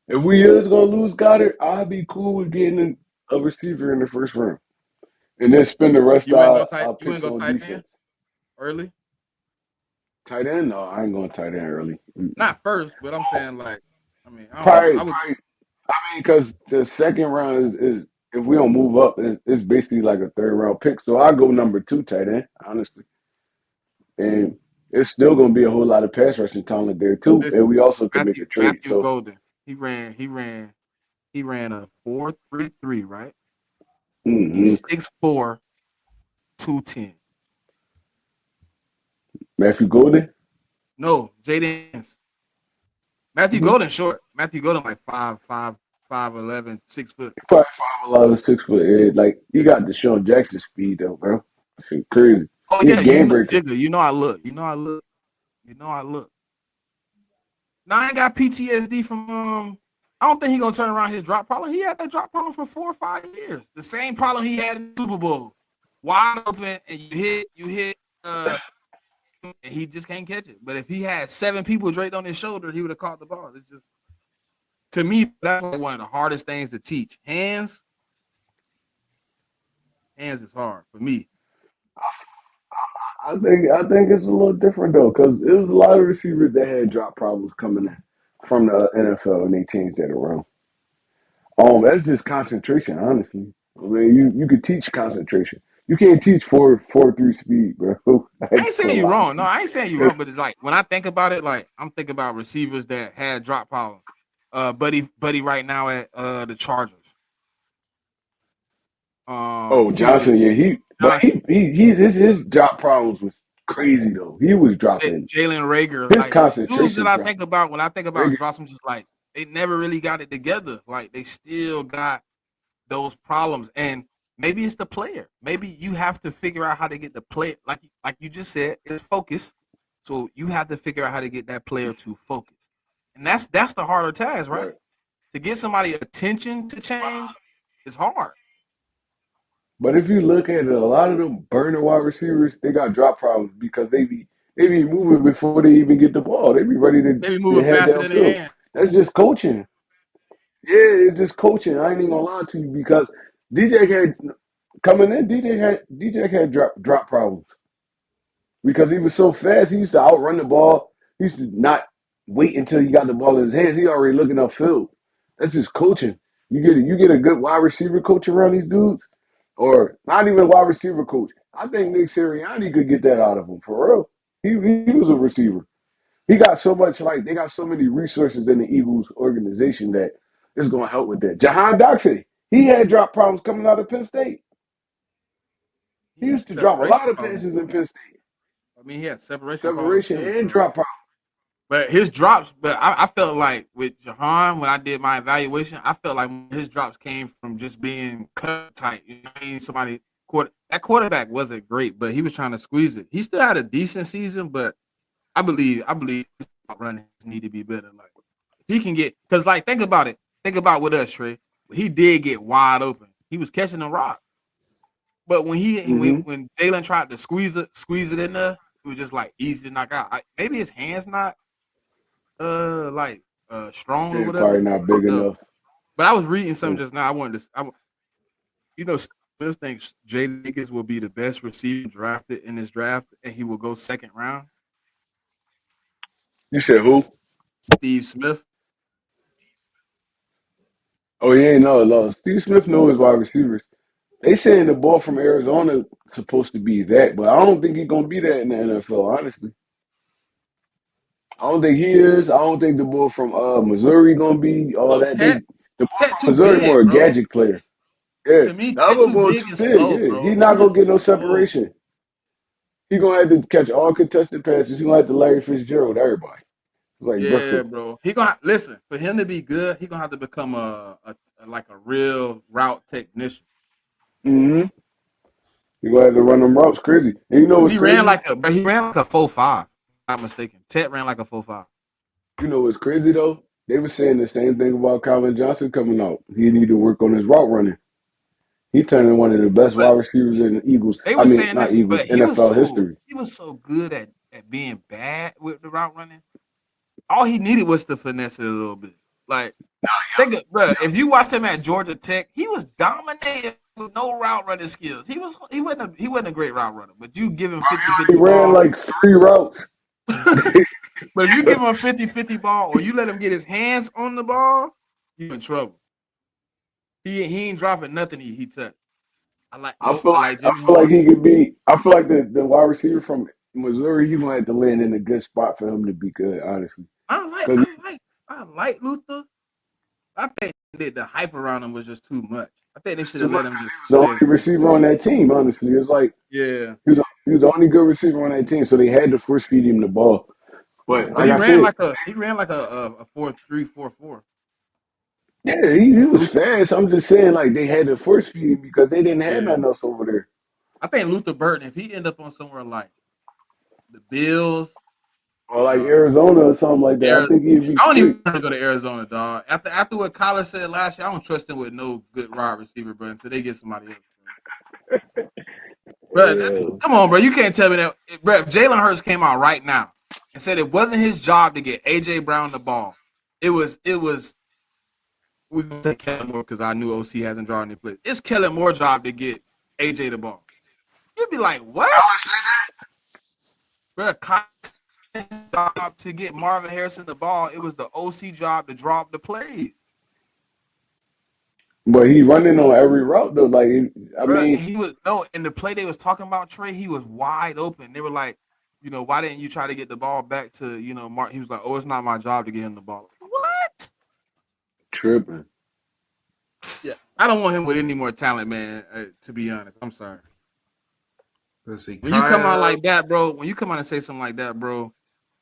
if we is gonna lose Goddard, I'd be cool with getting a receiver in the first round, and then spend the rest of our You ain't picks go on tight end defense. early. Tight end? No, I ain't going tight end early. Not first, but I'm saying like, I mean, I don't know. Probably, I would I mean, because the second round is if we don't move up, it's basically like a third round pick. So I go number two tight end, honestly, and it's still gonna be a whole lot of pass rushing talent there too, and listen. we also could make a trade. Matthew So, Golden. He ran a 4.33, right? mm-hmm. He's 6'4", 210. Matthew Golden. No, Jaden. Matthew Mm-hmm. Golden short. Matthew Golden like 5'5", 5'11", 6 foot. Probably 5'11", 6 foot. Like he Yeah. got Deshaun Jackson speed though, bro. Shit crazy. Oh He a yeah, game breaker. Jigga. You know I look. You know I look. You know I look. Now I ain't got PTSD from I don't think he gonna turn around his drop problem. He had that drop problem for 4 or 5 years. The same problem he had in the Super Bowl. Wide open and you hit and he just can't catch it. But if he had 7 people draped on his shoulder, he would have caught the ball. It's just to me, that's like one of the hardest things to teach. Hands is hard for me. I think it's a little different though, because there was a lot of receivers that had drop problems coming in from the NFL, and they changed that around. That's just concentration, honestly. I mean, you could teach concentration. You can't teach 4.43 speed, bro. I I ain't ain't saying gonna you lie. wrong. No, I ain't saying you wrong. But it's like when I think about it, like I'm thinking about receivers that had drop problems. Buddy, right now at the Chargers. Oh, TJ Johnson, yeah, but Johnson, his drop problems was crazy though. He was dropping Jalen Rager, his like dudes that concentration I drop. think about when I think about Rager, drops. I'm just like they never really got it together. Like they still got those problems, and maybe it's the player. Maybe you have to figure out how to get the player, like you just said, it's focus. So you have to figure out how to get that player to focus, and that's the harder task, right? right? To get somebody attention to change is hard. But if you look at it, a lot of them burner wide receivers, they got drop problems because they be moving before they even get the ball. They be ready Maybe to moving head faster than their downfield. hand. That's just coaching. Yeah, it's just coaching. I ain't even gonna lie to you because DJ had coming in. DJ had drop problems because he was so fast. He used to outrun the ball. He used to not wait until he got the ball in his hands. He already looking upfield. That's just coaching. You get a good wide receiver coach around these dudes, or not even wide receiver coach. I think Nick Sirianni could get that out of him for real. He was a receiver. He got so much like they got so many resources in the Eagles organization that it's going to help with that. Jahan Doxey, he had drop problems coming out of Penn State. He He used had to drop a separation lot of problems passes in too. Penn State, I mean, he had separation problems separation too. and So. drop problems. But his drops, but I felt like with Jahan, when I did my evaluation, I felt like his drops came from just being cut tight. You know what I mean? That quarterback wasn't great, but he was trying to squeeze it. He still had a decent season, but I believe his route running need to be better. Like he can get, because like think about it. Think about with us, Trey. He did get wide open. He was catching the rock, but Mm-hmm. when Jalen tried to squeeze it in there, it was just like easy to knock out. Maybe his hands not like strong or They're whatever. probably not I big don't know. enough. But I was reading something just now. I wanted to, Smith thinks Jay Higgins will be the best receiver drafted in this draft, and he will go second round. You said who? Steve Smith. Oh, he ain't no. Steve Smith knows his wide receivers. They saying the ball from Arizona supposed to be that, but I don't think he's gonna be that in the NFL. Honestly, I don't think he is. I don't think the ball from Missouri gonna be all Oh, that. Ted, The ball Ted from too Missouri big, more a bro. gadget player. Yeah, To me, the Ted other too ball big too and big. slow, Yeah, bro. he's He not just gonna get no slow. separation. He gonna have to catch all contested passes. He gonna have to Larry Fitzgerald everybody. It's like Yeah, Brooklyn. bro. He gonna listen for him to be good. He gonna have to become a like a real route technician. Mm-hmm. He gonna have to run them routes crazy. And you know Cause what's crazy? he ran like a 4.5. Not mistaken. Ted ran like a 4.5. You know what's crazy though? They were saying the same thing about Colin Johnson coming out. He need to work on his route running. He turned into one of the best wide But receivers in the Eagles. they I were mean, saying not that, Eagles, but NFL history. he was so good at being bad with the route running. All he needed was to finesse it a little bit. Like think of, bro, if you watch him at Georgia Tech, he was dominating with no route running skills. He wasn't a great route runner, but you give him He 50-50 ran ball. like 3 routes. But if you give him a 50-50 ball or you let him get his hands on the ball, you in trouble. He ain't dropping nothing he touched. I like I Jimmy feel like Horn. he could be. I feel like the wide receiver from Missouri, he's gonna have to land in a good spot for him to be good. Honestly, I like because I like I like Luther. I think that the hype around him was just too much. I think they should too have much. let him just He was play his the only position. receiver on that team. Honestly, it's like Yeah. he was the only good receiver on that team, so they had to force feed him the ball. But But like I said, he ran like a 4.3 4.4. yeah, he was fast. I'm just saying, like they had to force feed him because they didn't have Yeah. nothing else over there. I think Luther Burton, if he end up on somewhere like the Bills, Or like uh, Arizona or something like that. I Air, think he'd be I don't straight. even want to go to Arizona, dog. After what Kyler said last year, I don't trust him with no good wide receiver, bro. Until they get somebody else, bro. Yeah. Come on, bro. You can't tell me that, bro. If Jalen Hurts came out right now and said it wasn't his job to get AJ Brown the ball, it was. We're gonna take Kellen Moore because I knew OC hasn't drawn any plays. It's Kellen Moore's job to get AJ the ball. You'd be like, what, bro? Job to get Marvin Harrison the ball. It was the OC job to drop the plays. But he running on every route though. Like I Bro, mean, he was no in the play they was talking about Trey. He was wide open. They were like, why didn't you try to get the ball back to Mark? He was like, oh, it's not my job to get him the ball. What? tripping. Yeah, I don't want him with any more talent, man. To be honest, I'm sorry. Let's see, When you come out Kyle. like that, bro. When you come out and say something like that, bro,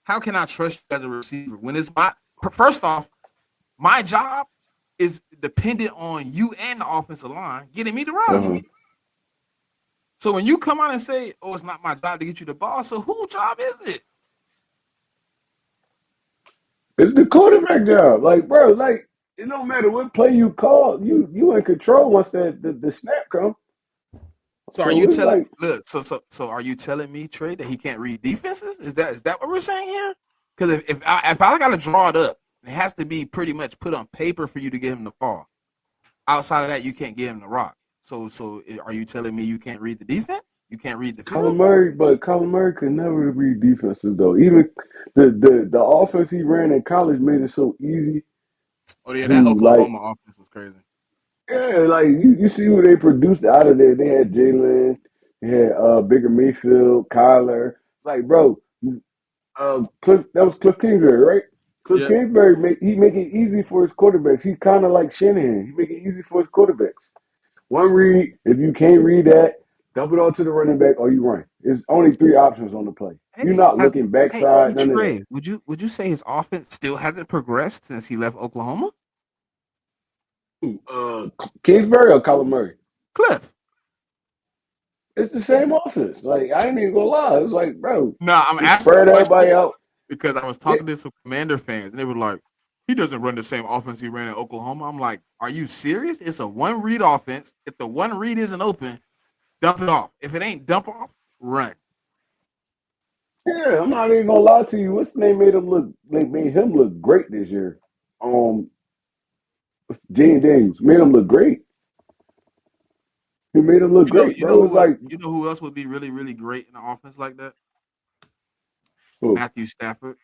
how can I trust you as a receiver when it's my first off, my job is dependent on you and the offensive line getting me the rock. Uh-huh. So when you come out and say, "Oh, it's not my job to get you the ball," so whose job is it? It's the quarterback job. Like, bro, like it don't matter what play you call, you in control once the snap comes. So are you So it's telling like look, so are you telling me, Trey, that he can't read defenses? Is that what we're saying here? Because if I gotta draw it up, it has to be pretty much put on paper for you to get him the ball. Outside of that, you can't get him the rock. So are you telling me you can't read the defense? You can't read the field? Colin Murray could never read defenses though. Even the offense he ran in college made it so easy Oh yeah, that to like Oklahoma offense was crazy. Yeah, like you see who they produced out of there. They had Jalen, they had Baker Mayfield, Kyler. Like, bro, Cliff, that was Cliff Kingsbury, right? Cliff Yeah. Kingsbury he make it easy for his quarterbacks. He kind of like Shanahan. He make it easy for his quarterbacks. One read, if you can't read that, dump it all to the running back or you run. There's only three options on the play. You're Hey, not looking hey, backside, none of that. Trey, would you say his offense still hasn't progressed since he left Oklahoma? Kingsbury or Kyler Murray? Cliff. It's the same offense. Like, I ain't even gonna lie. It's like, bro, No, I'm just asking the spread question everybody out. because I was Yeah, talking to some Commander fans and they were like, he doesn't run the same offense he ran in Oklahoma. I'm like, are you serious? It's a one read offense. If the one read isn't open, dump it off. If it ain't dump off, run. yeah, I'm not even gonna lie to you. What's the name made him look? They made him look great this year. Um, Jane Daniels made him look great. He made him look great, bro. It's like, You know who else would be really, really great in an offense like that? oh, Matthew Stafford.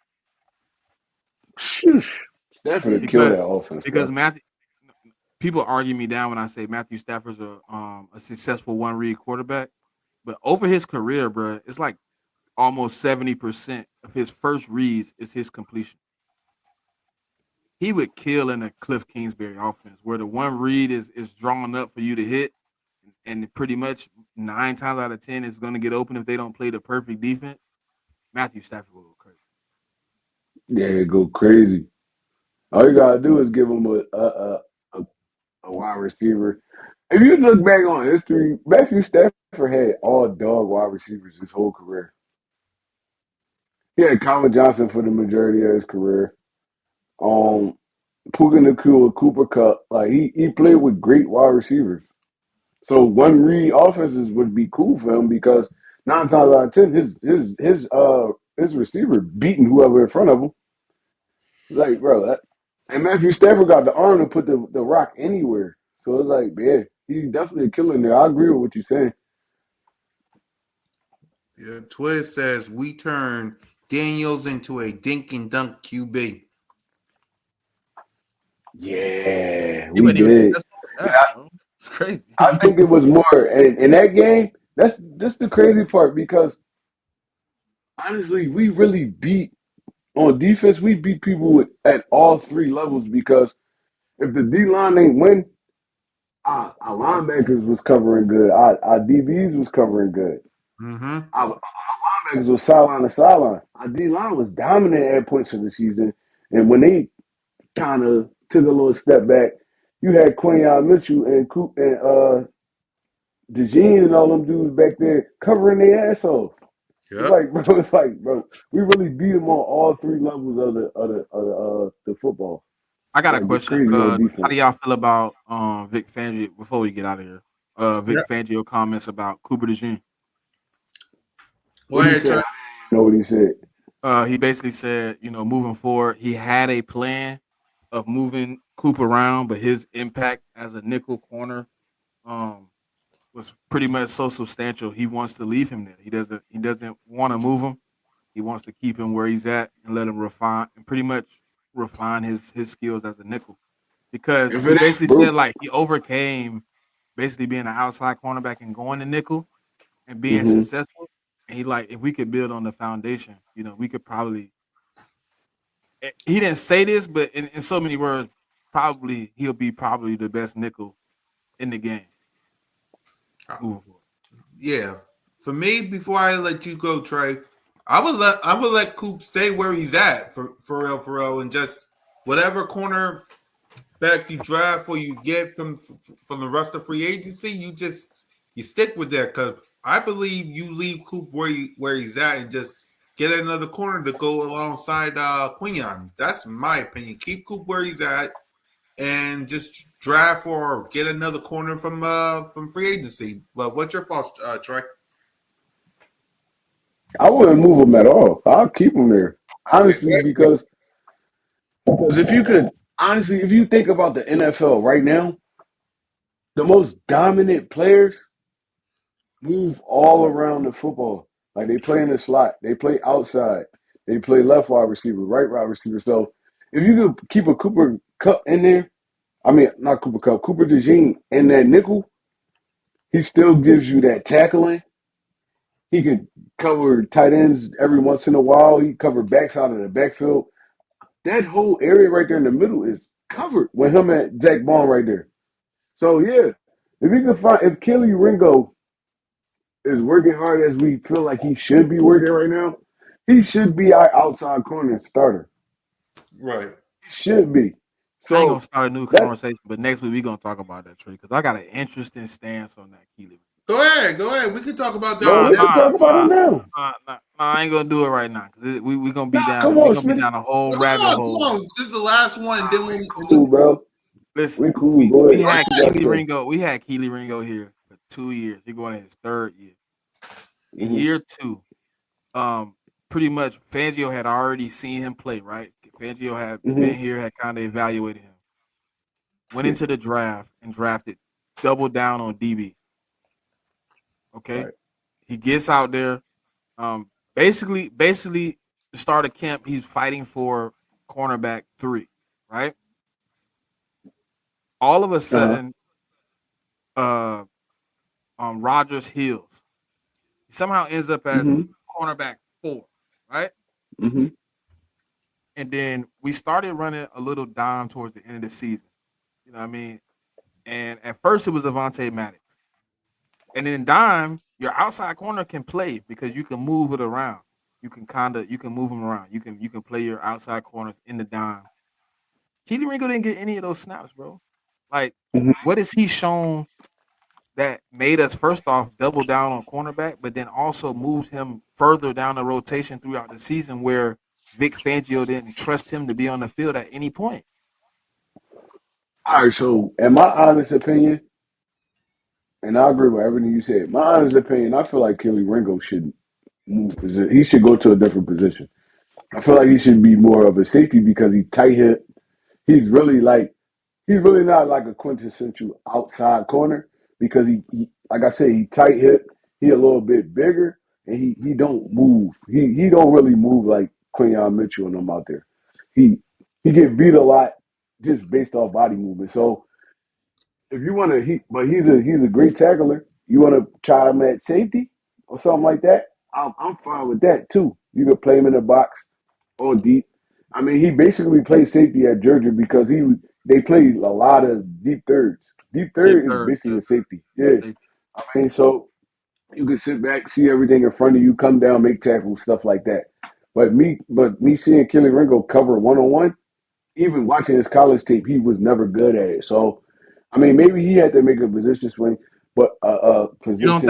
shush. Stafford would kill Because that offense, because bro. Matthew people argue me down when I say Matthew Stafford's a successful one read quarterback. But over his career, bro, it's like almost 70% of his first reads is his completion. He would kill in a Cliff Kingsbury offense where the one read is drawn up for you to hit, and pretty much 9 times out of 10 is going to get open if they don't play the perfect defense. Matthew Stafford will go crazy. Yeah, go crazy. All you gotta do is give him a, a wide receiver. If you look back on history, Matthew Stafford had all dog wide receivers his whole career. He had Colin Johnson for the majority of his career. Um, Puka Nakua, Cooper Cup, like he played with great wide receivers. So one read offenses would be cool for him because 9 times out of 10, his receiver beating whoever in front of him. Like, bro, and Matthew Stafford got the arm to put the rock anywhere. So it's like, yeah, he's definitely a killer in there. I agree with what you're saying. Yeah, Twitter says we turn Daniels into a dink and dunk QB. Yeah, He we wasn't even did. successful with that, bro. It's crazy. I think it was more in that game. That's just the crazy part because honestly, we really beat on defense. We beat people at all three levels because if the D line ain't win, our linebackers was covering good. Our DBs was covering good. Mm-hmm. Our linebackers was sideline to sideline. Our D line was dominant at points of the season, and when they kind of took a little step back, you had Quinion Mitchell and Coop and DeJean and all them dudes back there covering their ass off. It's Yep. like, bro, we really beat them on all three levels of the football. I got a Like, just question. crazy on How defense. do y'all feel about Vic Fangio before we get out of here? Vic Yep. Fangio comments about Cooper DeJean. Go What he ahead, said, Trey. I didn't know what he said. He basically said, moving forward, he had a plan of moving Cooper around, but his impact as a nickel corner um, was pretty much so substantial. He wants to leave him there. He doesn't want to move him. He wants to keep him where he's at and let him refine his skills as a nickel. Because If it he ain't basically said broke, like he overcame basically being an outside cornerback and going to nickel and being mm-hmm. successful. And he like if we could build on the foundation, we could probably. He didn't say this, but in so many words, probably he'll be probably the best nickel in the game moving forward. Yeah. For me, before I let you go, Trey, I would let Coop stay where he's at for real, and just whatever corner back you draft or you get from the rest of free agency, you stick with that because I believe you leave Coop where he's at and just get another corner to go alongside Quinion. That's my opinion. Keep Coop where he's at and just draft or get another corner from free agency. But what's your thoughts, Trey? I wouldn't move him at all. I'll keep him there. Honestly, Exactly. because if you could, honestly, if you think about the NFL right now, the most dominant players move all around the football. Like they play in the slot, they play outside, they play left wide receiver, right wide receiver. So if you could keep a Cooper Cup in there, I mean, not Cooper Cup, Cooper DeJean in that nickel, he still gives you that tackling. He could cover tight ends every once in a while. He covered backs out of the backfield. That whole area right there in the middle is covered with him and Zach Bond right there. So yeah, if you can find if Kelly Ringo is working hard as we feel like he should be working right now, he should be our outside corner starter. Right. He should be. I ain't gonna So start a new that conversation, but next week we gonna talk about that trade because I got an interesting stance on that Keely. Go ahead. Go ahead. We can talk about that no, on Nah, we next. can nah, talk about it nah, now. I ain't gonna do it right now because we gonna be Nah, down. come We on, gonna be Smitty. down a whole Come rabbit on, come hole. on. This is the last one, and then Nah, we'll. Cool, bro. listen, We cool. Go we ahead. had What you Keely got to Ringo. We had Keely Ringo here for 2 years. He going in his third year. say? In year two, pretty much Fangio had already seen him play. Right, Fangio had Mm-hmm. been here, had kind of evaluated him. Went Yeah. into the draft and drafted, double down on DB. Okay, Right. he gets out there. Basically, the start of camp, he's fighting for cornerback 3. Right, all of a Uh-huh. sudden, uh, Rogers heals. He somehow ends up as Mm-hmm. cornerback 4. Right, Mm-hmm. and then we started running a little dime towards the end of the season. You know what I mean? And at first it was Avonte Maddox. And in dime, your outside corner can play because you can move it around. You can move them around. You can play your outside corners in the dime. Keely Ringo didn't get any of those snaps, bro. Like, Mm-hmm. what has he shown that made us first off double down on cornerback, but then also moves him further down the rotation throughout the season where Vic Fangio didn't trust him to be on the field at any point. All right. So, in my honest opinion, and I agree with everything you said. My honest opinion, I feel like Kelly Ringo should move position. He should go to a different position. I feel like he should be more of a safety because he's tight hit. He's really like he's really not like a quintessential outside corner because he like I said, he tight hip, he a little bit bigger, and he don't move. He don't really move like Quinyon Mitchell and them out there. He he get beat a lot just based off body movement. So if you want to, but he's a great tackler. You want to try him at safety or something like that. I'm fine with that too. You could play him in the box on deep. I mean, he basically played safety at Georgia because they played a lot of deep thirds. Deep Deep third is third, basically yeah. a safety. Yeah, Safety. I mean, so you can sit back, see everything in front of you, come down, make tackles, stuff like that. But me seeing Kelly Ringo cover 1-on-1, even watching his college tape, he was never good at it. So, I mean, maybe he had to make a position swing, but position You don't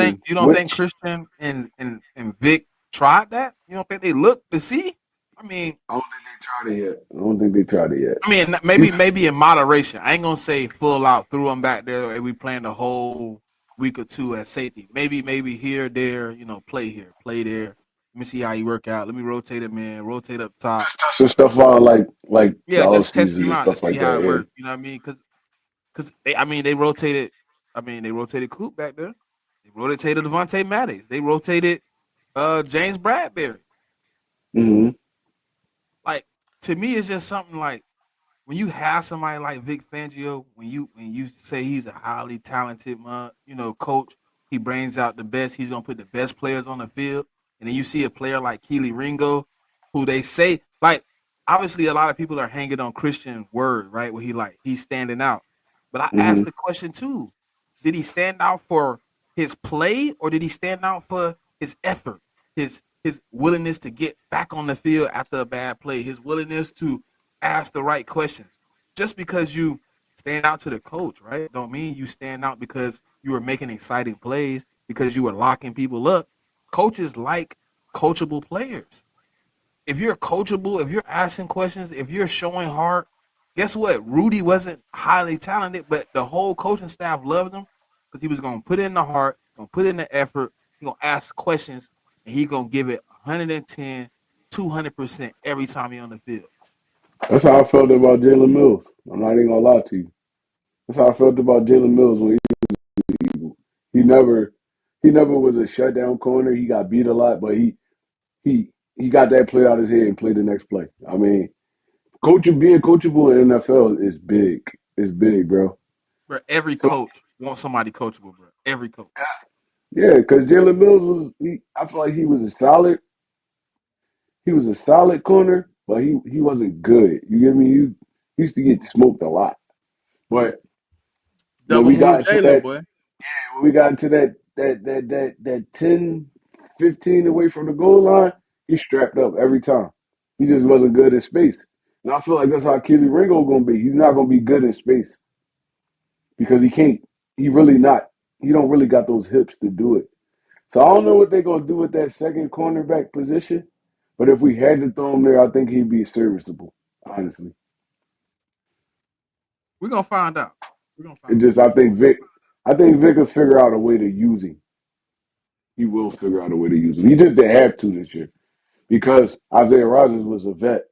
think switch. Christian and Vic tried that? You don't think they looked to see? I mean, I don't think they tried it yet. I don't think they tried it yet. maybe in moderation. I ain't gonna say full out threw him back there and we playing the whole week or two at safety. Maybe here, there, play here, play there. Let me see how you work out. Let me rotate him in, rotate up top. Some stuff out like the Yeah, off just testing season him and out to stuff see like how it that. works. You know what I mean? Because they rotated. They rotated Coop back there. They rotated Devontae Maddox. They rotated James Bradbury. Yeah. Mm-hmm. Like, to me, it's just something like when you have somebody like Vic Fangio, when you say he's a highly talented coach, he brings out the best. He's gonna put the best players on the field, and then you see a player like Keely Ringo, who they say like obviously a lot of people are hanging on Christian word, right? Where he's standing out, but I Mm-hmm. asked the question too: did he stand out for his play, or did he stand out for his effort, his willingness to get back on the field after a bad play, his willingness to ask the right questions. Just because you stand out to the coach, right, don't mean you stand out because you were making exciting plays, because you were locking people up. Coaches like coachable players. If you're coachable, if you're asking questions, if you're showing heart, guess what? Rudy wasn't highly talented, but the whole coaching staff loved him because he was going to put in the heart, going to put in the effort, he going to ask questions, and he going to give it 110, 200% every time he on the field. That's how I felt about Jalen Mills. I'm not even gonna lie to you. That's how I felt about Jalen Mills when he never he never was a shutdown corner. He got beat a lot, but he got that play out of his head and played the next play. I mean, being coachable in NFL is big. is big, bro. Bro, every So coach wants somebody coachable, bro. Every coach. yeah, because Jalen Mills I feel like he was a solid corner, but he wasn't good. You get me? He used to get smoked a lot. But when Double we got move into Jalen, that boy. when we got into that 10, 15 away from the goal line, he strapped up every time. He just wasn't good in space. And I feel like that's how Keely Ringo gonna be. He's not gonna be good in space because he can't he really not he don't really got those hips to do it. So I don't know what they're gonna do with that second cornerback position. But if we had to throw him there, I think he'd be serviceable, honestly. We're gonna find out. We're gonna It find out. just I think Vic will figure out a way to use him. He will figure out a way to use him. He just didn't have to this year because Isaiah Rogers was a vet.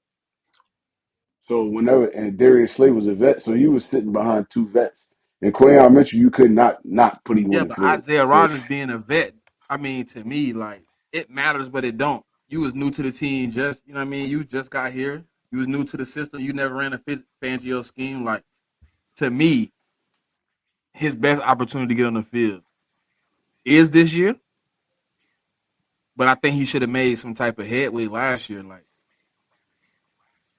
So whenever and Darius Slay was a vet, so he was sitting behind two vets. And Quayon Mitchell, you could not put him on Yeah, the but field. Isaiah So Rodgers being a vet, I mean, to me, like it matters, but it don't. You was new to the team, just you know what I mean. You just got here. You was new to the system. You never ran a Fangio scheme. Like to me, his best opportunity to get on the field is this year. But I think he should have made some type of headway last year. Like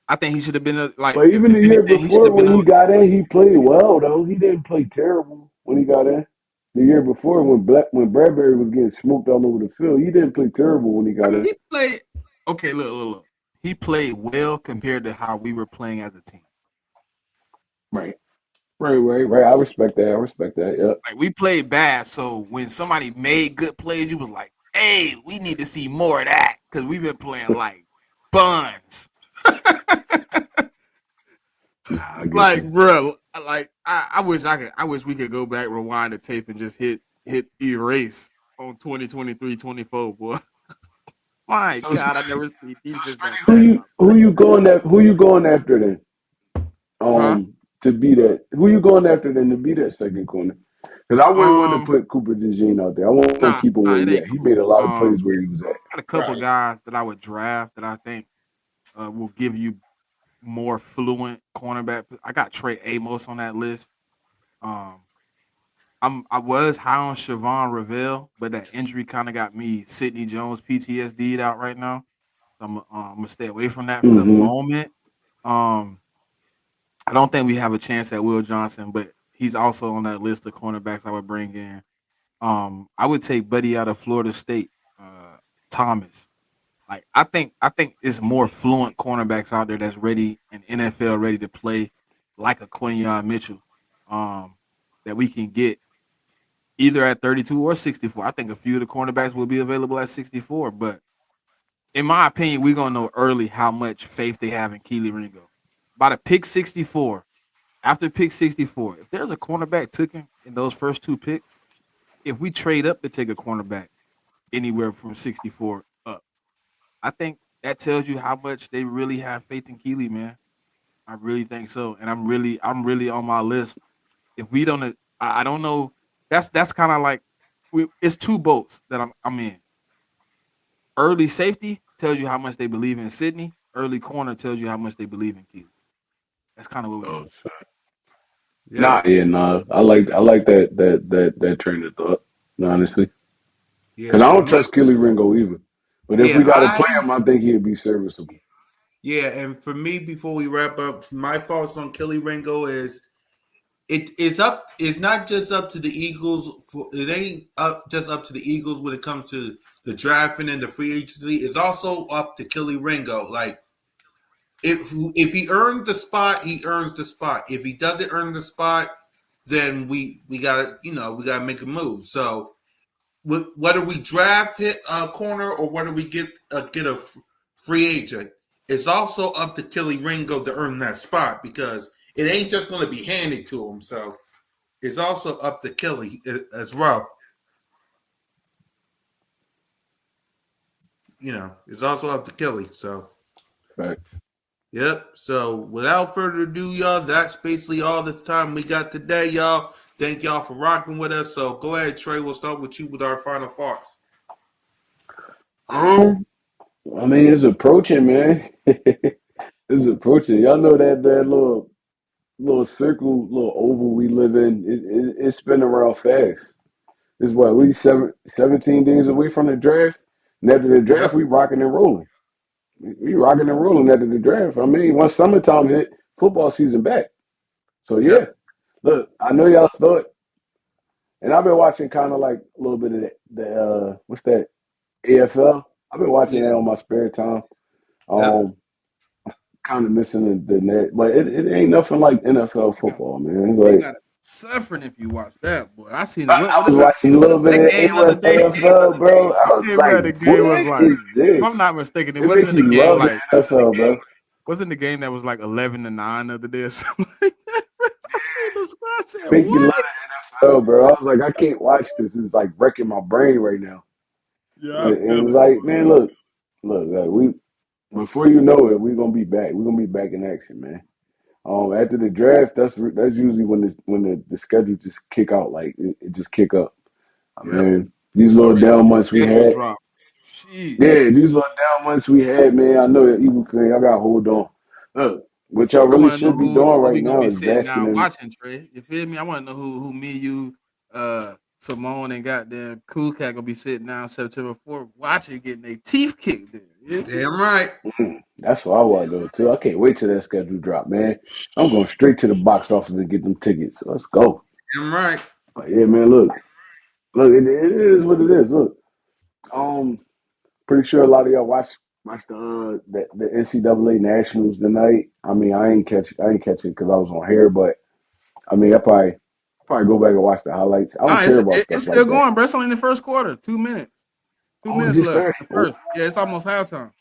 I think he should have been like but even if the year anything, he should before have been when a he got in, he played well though. He didn't play terrible when he got in. The year before when Bradbury was getting smoked all over the field, he didn't play terrible when he got in. he played okay. Look. He played well compared to how we were playing as a team. Right. Right. I respect that. I respect that. Yep. Like we played bad, so when somebody made good plays, you was like, "Hey, we need to see more of that," because we've been playing like buns. Nah, I get Like, you. bro, like I wish I wish we could go back, rewind the tape, and just hit erase on 2023-24, boy. My So, God, I never see defense that Who bad in you my who life. you going at? Who you going after then? Huh? To be that. Who you going after then to be that second corner? Because I wouldn't want to Um, put Cooper DeJean out there. I want to keep him nah, where it he ain't at. He cool. made a lot of plays where he was at. Got a couple Right. guys that I would draft that I think will give you more fluent cornerback. I got Trey Amos on that list. Um, I was high on Siobhan Ravel, but that injury kind of got me Sidney Jones PTSD'd out right now. So I'm gonna stay away from that for the Mm-hmm. moment. Um, I don't think we have a chance at Will Johnson, but he's also on that list of cornerbacks I would bring in. I would take Buddy out of Florida State, Thomas. Like I think it's more fluent cornerbacks out there that's ready and NFL ready to play like a Quinyon Mitchell. Um, that we can get either at 32 or 64. I think a few of the cornerbacks will be available at 64, but in my opinion, we're gonna know early how much faith they have in Keely Ringo. By the pick 64, after pick 64, if there's a cornerback taken in those first two picks, if we trade up to take a cornerback anywhere from 64 up, I think that tells you how much they really have faith in Keely, man. I really think so, and I'm really on my list. If we don't, I don't know. That's kind of like it's two boats that I'm in. Early safety tells you how much they believe in Sydney. Early corner tells you how much they believe in Keely. That's kind of what we on. Oh, so- Yep. nah. I like that train of thought. Honestly, Yeah. because I For don't me. trust Kelly Ringo either. But if we Yeah. got to play him, I think he'd be serviceable. Yeah. And for me, before we wrap up, my thoughts on Kelly Ringo is it's up. It's not just up to the Eagles. It ain't up just up to the Eagles when it comes to the drafting and the free agency. It's also up to Kelly Ringo. Like if he earned the spot, he earns the spot. If he doesn't earn the spot, then we gotta we gotta make a move. So whether we draft hit a corner or whether we get a free agent, it's also up to Kelly Ringo to earn that spot because it ain't just going to be handed to him. So it's also up to Kelly as well. It's also up to Kelly. So Right. yep. So without further ado, y'all, that's basically all the time we got today, y'all. Thank y'all for rocking with us. So go ahead, Trey. We'll start with you with our final thoughts. Um, I mean, it's approaching, man. It's approaching. Y'all know that little. little circle, little oval we live in, it's spinning around fast. It's what we 17 days away from the draft. And after the draft, Yep. we rocking and rolling. We rocking and rolling after the draft. I mean, once summertime hit, football season back. So yeah, Yep. look, I know y'all thought, and I've been watching kind of like a little bit of the what's that AFL. I've been watching Yeah. that on my spare time. Yep. Um, kind of missing the net, but it ain't nothing like NFL You got football, man. It's you like got it suffering if you watch that, boy. I seen it. I What was is watching a little bit that of game the other day? AFL, bro. I was Hey, like, bro, the game was what like, is if this? I'm not mistaken, it It make wasn't in the you game love the like NFL, bro. wasn't the game that was like 11-9 the other day or something like that. Bro. I seen the score. I said, Make you love what? the NFL, bro. I was like, I can't watch this. It's like wrecking my brain right now. Yeah, I And it feel was it, like, boy. man, look, like we before you know it, we're gonna be back. We're gonna be back in action, man. After the draft, that's usually when the schedule just kick out, like it just kick up. I Yep. mean, these You little already know down the months we schedule had, drop. Sheesh. yeah, these little down months we had, man. I know that Eagle fan, I gotta hold on. Look, what y'all I really want to know should be who doing we right gonna now be is sitting basking down in. watching, Trey. You feel me? I want to know who me, you, Simone, and goddamn Cool Cat gonna be sitting down September 4th watching, getting their teeth kicked in. You feel me? Damn right. That's what I want to do too. I can't wait till that schedule drop, man. I'm going straight to the box office and get them tickets. So let's go. Damn right. But yeah, man. Look, it is what it is. Look, um, pretty sure a lot of y'all watched the NCAA nationals tonight. I mean, I ain't catch it because I was on here, but I mean, I probably go back and watch the highlights. I don't Nah, care about it's stuff still like that. going, bro. It's only in the first quarter. 2 minutes. Two Oh, it minutes just left. started. The Ooh, first. Yeah, it's almost halftime.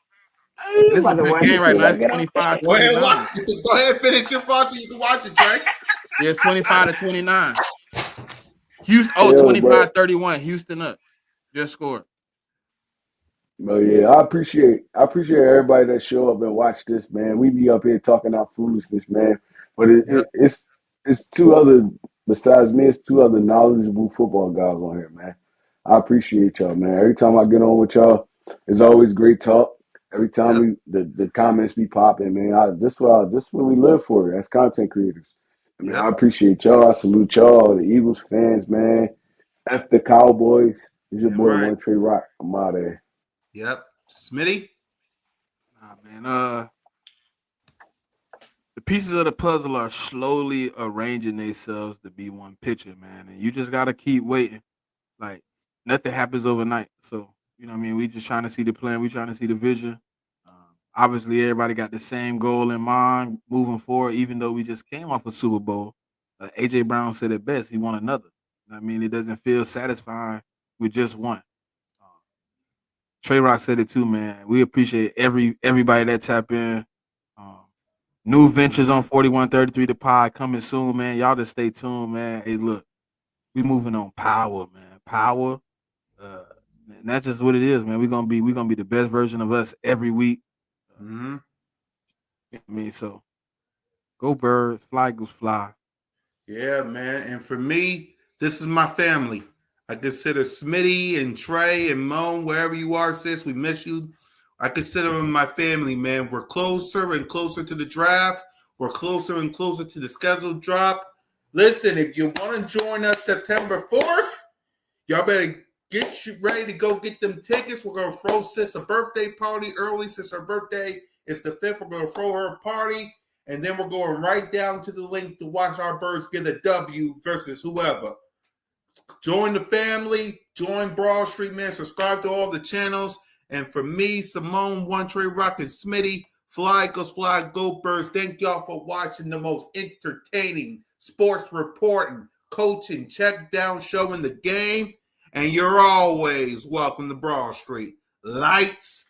I ain't And it's a about to good watch game it right till now. I It's get out there. Go ahead, 25-29. watch. Go ahead, finish your faucet. So you can watch it, Trey. Yeah, it's 25-29. Houston, oh, Yeah, but 25-31. Houston up. Just scored. But yeah, I appreciate everybody that show up and watch this, man. We be up here talking our foolishness, man. But Yep. it's two other besides me, it's two other knowledgeable football guys on here, man. I appreciate y'all, man. Every time I get on with y'all, it's always great talk. Every time Yep. the comments be popping, man. This what we live for as content creators. I mean, I Yep. appreciate y'all. I salute y'all, the Eagles fans, man. F the Cowboys. It's your Damn boy right. One Trey Rock. I'm out of there. Yep. Smitty. Nah, man. The pieces of the puzzle are slowly arranging themselves to be one picture, man. And you just gotta keep waiting. Like nothing happens overnight. So you know what I mean. We just trying to see the plan. We trying to see the vision. Obviously, everybody got the same goal in mind moving forward. Even though we just came off a Super Bowl, AJ Brown said it best. He won another. You know what I mean, it doesn't feel satisfying with just one. Um, Trey Rock said it too, man. We appreciate everybody that tap in. Um, New ventures on 4133 The Pod coming soon, man. Y'all just stay tuned, man. Hey, look, we moving on power, man. Power. Uh, and that's just what it is, man. We're gonna be the best version of us every week. Mm-hmm. I mean, so go birds, fly goose fly. Yeah, man. And for me, this is my family. I consider Smitty and Trey and Moan, wherever you are, sis, we miss you. I consider them my family, man. We're closer and closer to the draft. We're closer and closer to the schedule drop. Listen, if you want to join us September 4th, y'all better get you ready to go get them tickets. We're going to throw sis a birthday party early since her birthday is the 5th. We're going to throw her a party. And then we're going right down to the link to watch our birds get a W versus whoever. Join the family. Join Broad Street, man. Subscribe to all the channels. And for me, Simone, One Trey Rock, and Smitty, Fly Goes Fly, Go Birds. Thank y'all for watching the most entertaining sports reporting, coaching, check down show in the game. And you're always welcome to Broad Street. Lights